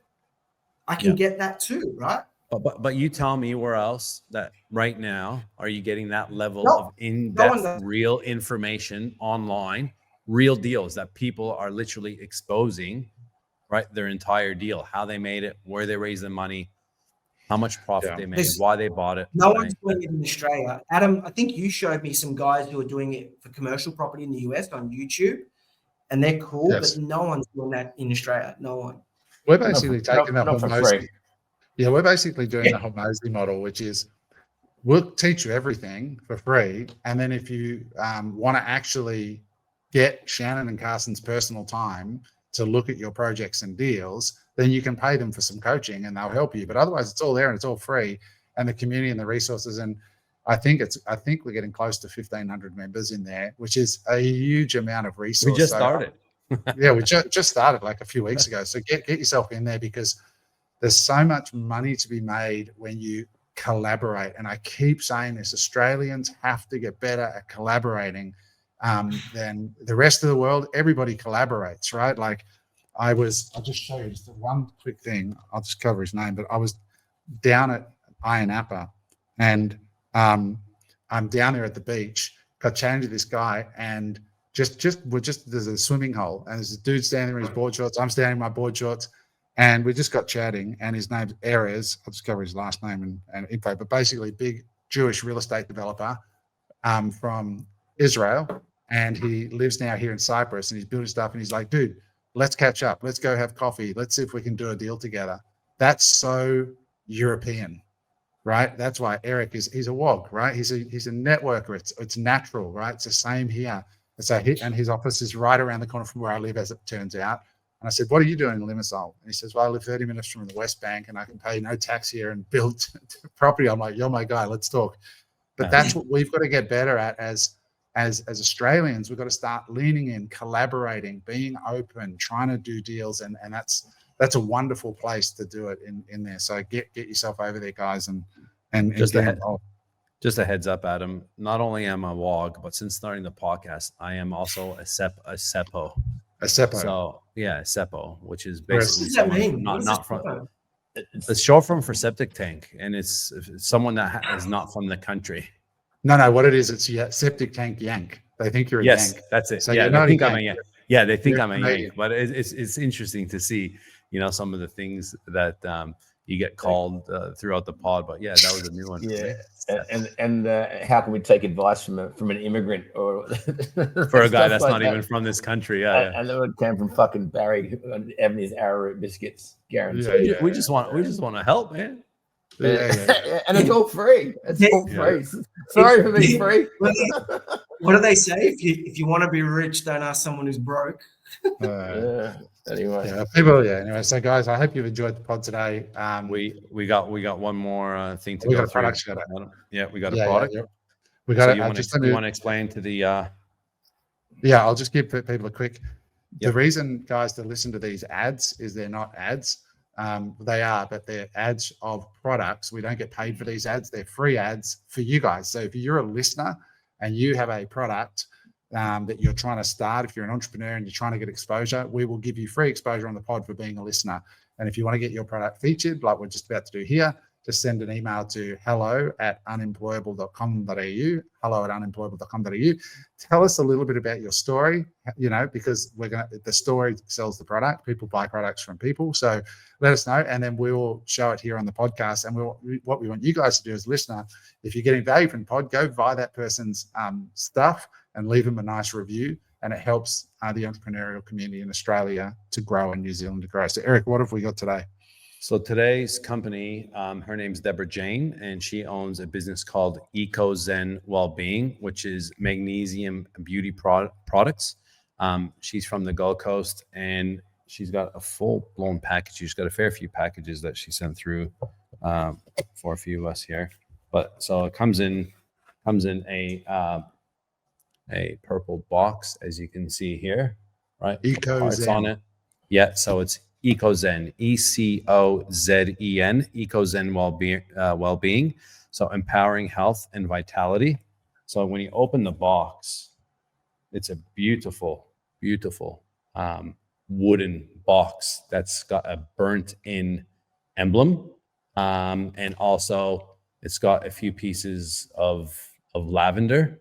I can get that too, right? But you tell me where else that right now are you getting that level of in-depth real information online, real deals that people are literally exposing, right? Their entire deal, how they made it, where they raised the money, how much profit they made, why they bought it. No one's doing it in Australia. Adam, I think you showed me some guys who are doing it for commercial property in the US on YouTube, and they're cool, but no one's doing that in Australia. No one. We're basically taking the whole Mosey. Yeah, we're basically doing the whole Mosey model, which is we'll teach you everything for free. And then if you want to actually get Shannon and Carson's personal time to look at your projects and deals, then you can pay them for some coaching and they'll help you. But otherwise it's all there and it's all free, and the community and the resources. And I think we're getting close to 1,500 members in there, which is a huge amount of resources. We just started. We just started like a few weeks ago. So get yourself in there, because there's so much money to be made when you collaborate. And I keep saying this, Australians have to get better at collaborating than the rest of the world. Everybody collaborates, right? Like I'll just show you just one quick thing. I'll just cover his name, but I was down at Iron Appa, and I'm down there at the beach, got changed with this guy, and there's a swimming hole, and there's a dude standing in his board shorts. I'm standing in my board shorts, and we just got chatting, and his name's Erez. I'll just cover his last name and info, but basically big Jewish real estate developer from Israel, and he lives now here in Cyprus, and he's building stuff, and he's like, dude, let's catch up. Let's go have coffee. Let's see if we can do a deal together. That's so European, right? That's why Eric he's a WOG, right? He's a networker. It's natural, right? It's the same here. And his office is right around the corner from where I live, as it turns out. And I said, what are you doing in Limassol? And he says, well, I live 30 minutes from the West Bank and I can pay no tax here and build property. I'm like, you're my guy, let's talk. But that's what we've got to get better at as Australians. We've got to start leaning in, collaborating, being open, trying to do deals. And that's a wonderful place to do it in there. So get yourself over there, guys, and just get involved. Just a heads up, Adam. Not only am I a WOG, but since starting the podcast, I am also a SEPO. A SEPO. So yeah, SEPO, which is What basically does that mean? not from. It's short form for septic tank, and it's someone that is not from the country. No, what it is, it's septic tank yank. They think you're a yank. Yes, that's it. So yeah, they think I'm a yank. Yeah, they think I'm a Canadian. yank. But it's interesting to see, some of the things that you get called throughout the pod. But yeah, that was a new one. Yeah, and how can we take advice from an immigrant or for a guy that's like not even from this country? Yeah, and then it came from fucking Barry having his arrowroot biscuits, guaranteed. We just want to help, man. Yeah. And it's all free. It's all free. Sorry for being free. What do they say? If you want to be rich, don't ask someone who's broke. Anyway. Anyway, so guys, I hope you've enjoyed the pod today. We got one more thing to we go got a through. product. We got a product. We got so you want to explain to the I'll just give people a quick. The reason, guys, to listen to these ads is they're not ads. They are, but they're ads of products. We don't get paid for these ads. They're free ads for you guys. So if you're a listener and you have a product that you're trying to start, if you're an entrepreneur and you're trying to get exposure, we will give you free exposure on the pod for being a listener. And if you want to get your product featured, like we're just about to do here, just send an email to hello@unemployable.com.au, hello@unemployable.com.au. Tell us a little bit about your story, because the story sells the product. People buy products from people. So let us know, and then we'll show it here on the podcast. And what we want you guys to do as a listener, if you're getting value from the pod, go buy that person's stuff and leave them a nice review. And it helps the entrepreneurial community in Australia to grow and New Zealand to grow. So Eric, what have we got today? So today's company, her name's Deborah Jane, and she owns a business called EcoZen Wellbeing, which is magnesium beauty products. She's from the Gold Coast, and she's got a full-blown package. She's got a fair few packages that she sent through for a few of us here. But so it comes in a purple box, as you can see here, right? EcoZen. On it. Yeah, so it's EcoZen, ECOZEN, EcoZen Wellbeing. So empowering health and vitality. So when you open the box, it's a beautiful, beautiful wooden box that's got a burnt-in emblem, and also it's got a few pieces of lavender.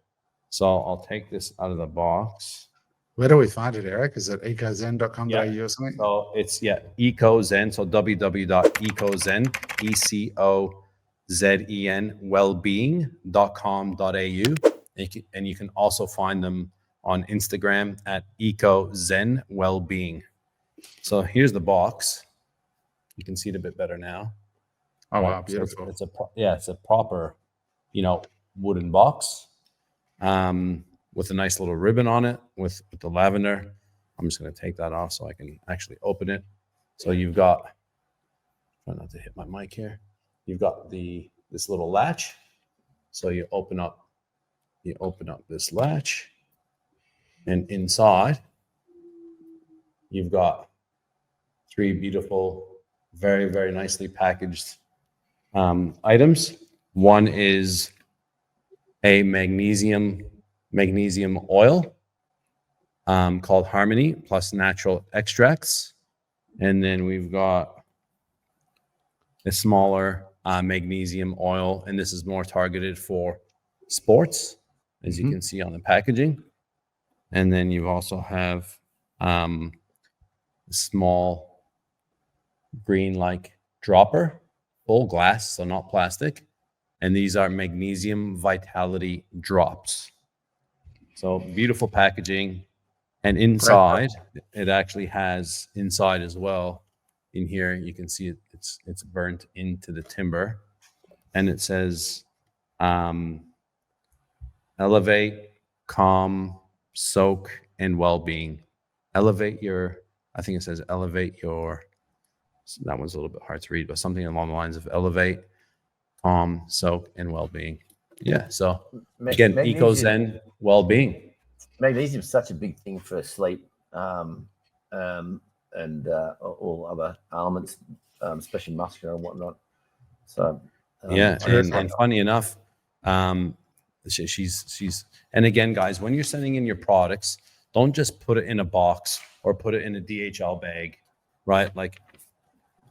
So I'll take this out of the box. Where do we find it, Eric? Is it ecozen.com.au or something? So it's, EcoZen. So www.ecozen, ECOZEN, wellbeing.com.au. And you can also find them on Instagram at EcoZen Wellbeing. So here's the box. You can see it a bit better now. Oh, wow, beautiful. So it's a proper, wooden box. With a nice little ribbon on it with the lavender. I'm just going to take that off so I can actually open it. So you've got, try not to hit my mic here. You've got this little latch. So you open up this latch, and inside you've got 3 beautiful, very, very nicely packaged items. One is a magnesium oil called Harmony plus natural extracts. And then we've got a smaller magnesium oil, and this is more targeted for sports, as you can see on the packaging. And then you also have a small green-like dropper, full glass, so not plastic. And these are magnesium vitality drops. So beautiful packaging. And inside, it actually has inside as well. In here, you can see it's burnt into the timber. And it says, elevate, calm, soak, and well-being. Elevate your, I think it says elevate your, that one's a little bit hard to read, but something along the lines of elevate, calm, soak, and well-being. Yeah, so again, EcoZen Wellbeing. Magnesium is such a big thing for sleep and all other elements, especially muscular and whatnot. So and funny enough, she's and again, guys, when you're sending in your products, don't just put it in a box or put it in a DHL bag, right? Like,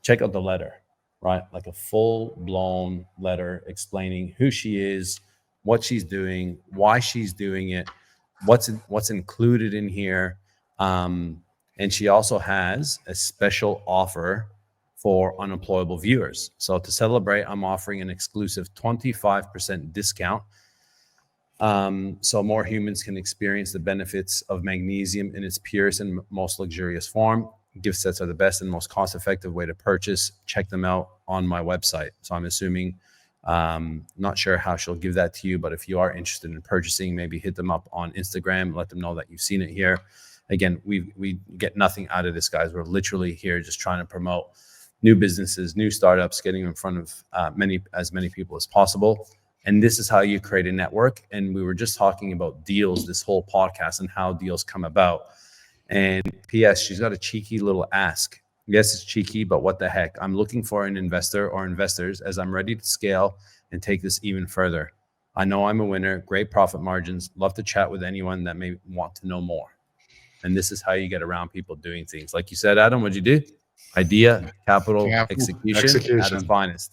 check out the letter, right? Like a full-blown letter explaining who she is, what she's doing, why she's doing it, what's included in here. And she also has a special offer for Unemployable viewers. So to celebrate, I'm offering an exclusive 25% discount. So more humans can experience the benefits of magnesium in its purest and most luxurious form. Gift sets are the best and most cost-effective way to purchase. Check them out on my website. So I'm assuming, not sure how she'll give that to you, but if you are interested in purchasing, maybe hit them up on Instagram, let them know that you've seen it here. Again, we get nothing out of this, guys. We're literally here just trying to promote new businesses, new startups, getting in front of as many people as possible. And this is how you create a network. And we were just talking about deals, this whole podcast, and how deals come about. And P.S., she's got a cheeky little ask. Yes, it's cheeky, but what the heck? I'm looking for an investor or investors as I'm ready to scale and take this even further. I know I'm a winner, great profit margins, love to chat with anyone that may want to know more. And this is how you get around people doing things. Like you said, Adam, what'd you do? Idea, capital, execution at its finest.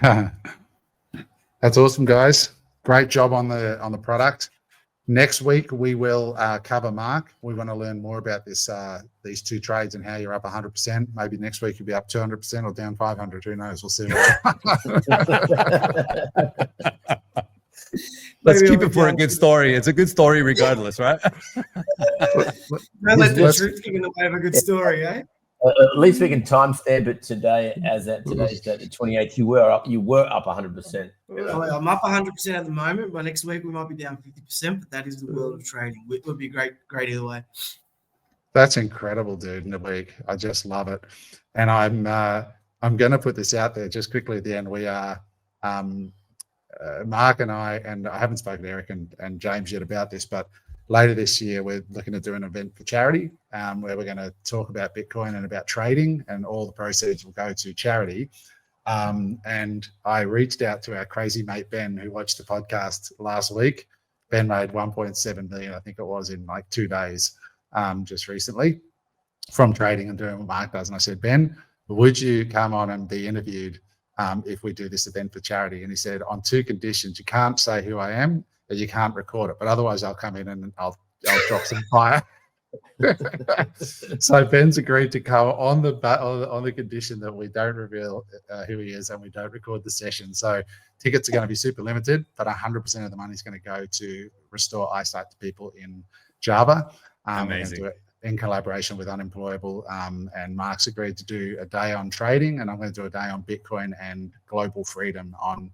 That's awesome, guys. Great job on the product. Next week we will cover Mark. We want to learn more about this these two trades and how you're up 100%. Maybe next week you'll be up 200% or down 500. Who knows? We'll see. Let's keep it for a good story. It's a good story regardless, right? Don't let the truth get in the way of a good story, eh? At least we can timestamp it today, as at today's date, the 28th. You were up 100%. I'm up 100% at the moment. By next week we might be down 50%, but that is the world of trading. It would be great either way. That's incredible, dude. In a week, I just love it. And I'm going to put this out there just quickly at the end. We are Mark and I haven't spoken to Eric and James yet about this, but later this year, we're looking to do an event for charity where we're going to talk about Bitcoin and about trading, and all the proceeds will go to charity. And I reached out to our crazy mate, Ben, who watched the podcast last week. Ben made 1.7 million, I think it was, in like 2 days just recently from trading and doing what Mark does. And I said, Ben, would you come on and be interviewed if we do this event for charity? And he said, on 2 conditions: you can't say who I am, and you can't record it, but otherwise I'll come in and I'll drop some fire. So Ben's agreed to come on the condition that we don't reveal who he is and we don't record the session. So tickets are going to be super limited, but 100% of the money is going to go to restore eyesight to people in Java. Amazing. We're going to do it in collaboration with Unemployable, and Mark's agreed to do a day on trading, and I'm going to do a day on Bitcoin and global freedom on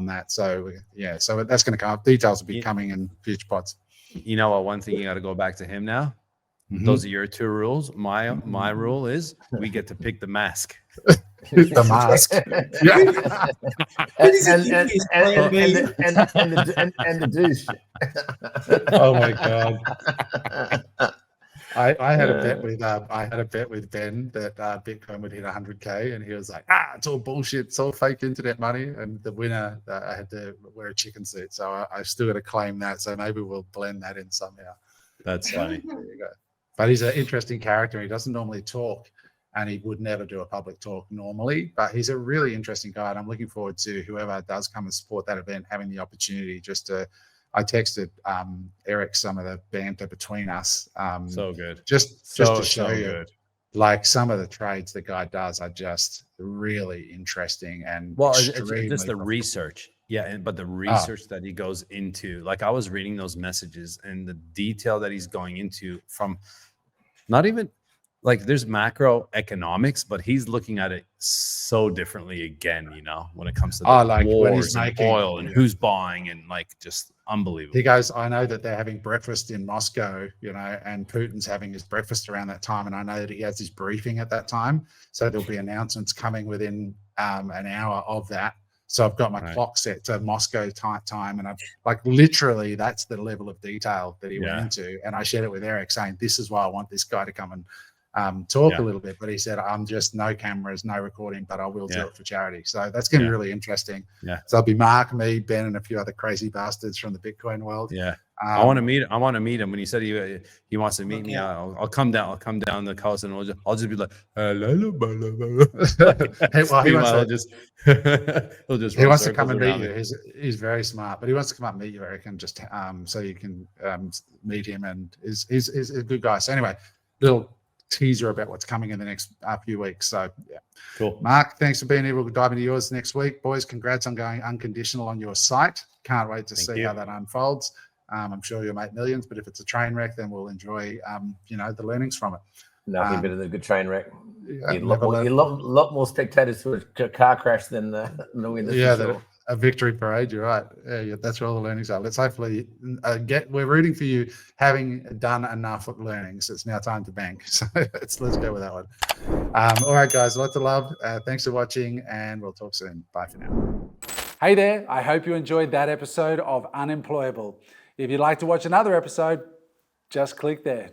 that. So yeah, so that's going to come up. Details will be coming in future pods. You know what? One thing you got to go back to him now. Mm-hmm. Those are your 2 rules. My rule is we get to pick the mask. The mask. and the douche. Oh my god. I had a bet with Ben that Bitcoin would hit 100K, and he was like, it's all bullshit, it's all fake internet money. And the winner, I had to wear a chicken suit, so I still got to claim that. So maybe we'll blend that in somehow. That's funny. There you go. But he's an interesting character. He doesn't normally talk, and he would never do a public talk normally. But he's a really interesting guy, and I'm looking forward to whoever does come and support that event having the opportunity just to. I texted Eric some of the banter between us. So good. Just to show you, like, some of the trades the guy does are just really interesting and it's just the research. Yeah, but the research that he goes into, like I was reading those messages and the detail that he's going into from not even like there's macroeconomics, but he's looking at it so differently again, you know, when it comes to like wars when he's and making oil and who's buying and like just unbelievable. He goes, I know that they're having breakfast in Moscow, you know, and Putin's having his breakfast around that time. And I know that he has his briefing at that time. So there'll be announcements coming within an hour of that. So I've got my clock set to Moscow time. And I've like literally that's the level of detail that he went into. And I shared it with Eric saying, this is why I want this guy to come and talk a little bit, but he said, I'm just no cameras, no recording, but I will do it for charity. So that's going to be really interesting. Yeah. So it'll be Mark, me, Ben, and a few other crazy bastards from the Bitcoin world. Yeah. I want to meet him. When he said he wants to meet me, I'll come down. I'll come down the coast and I'll just be like, he wants to come and meet you. He's very smart, but he wants to come up and meet you, Eric, and just so you can meet him. And he's a good guy. So anyway, little teaser about what's coming in the next few weeks. So yeah, cool. Mark, thanks for being here. We'll dive into yours next week, boys. Congrats on going unconditional on your site. Can't wait to see how that unfolds. I'm sure you'll make millions, but if it's a train wreck, then we'll enjoy the learnings from it. Nothing better than a good train wreck. A lot more spectators to a car crash than the win. Yeah, a victory parade. You're right. Yeah, that's where all the learnings are. Let's hopefully we're rooting for you having done enough learnings. It's now time to bank. So let's go with that one. All right, guys, lots of love. Thanks for watching, and we'll talk soon. Bye for now. Hey there. I hope you enjoyed that episode of Unemployable. If you'd like to watch another episode, just click there.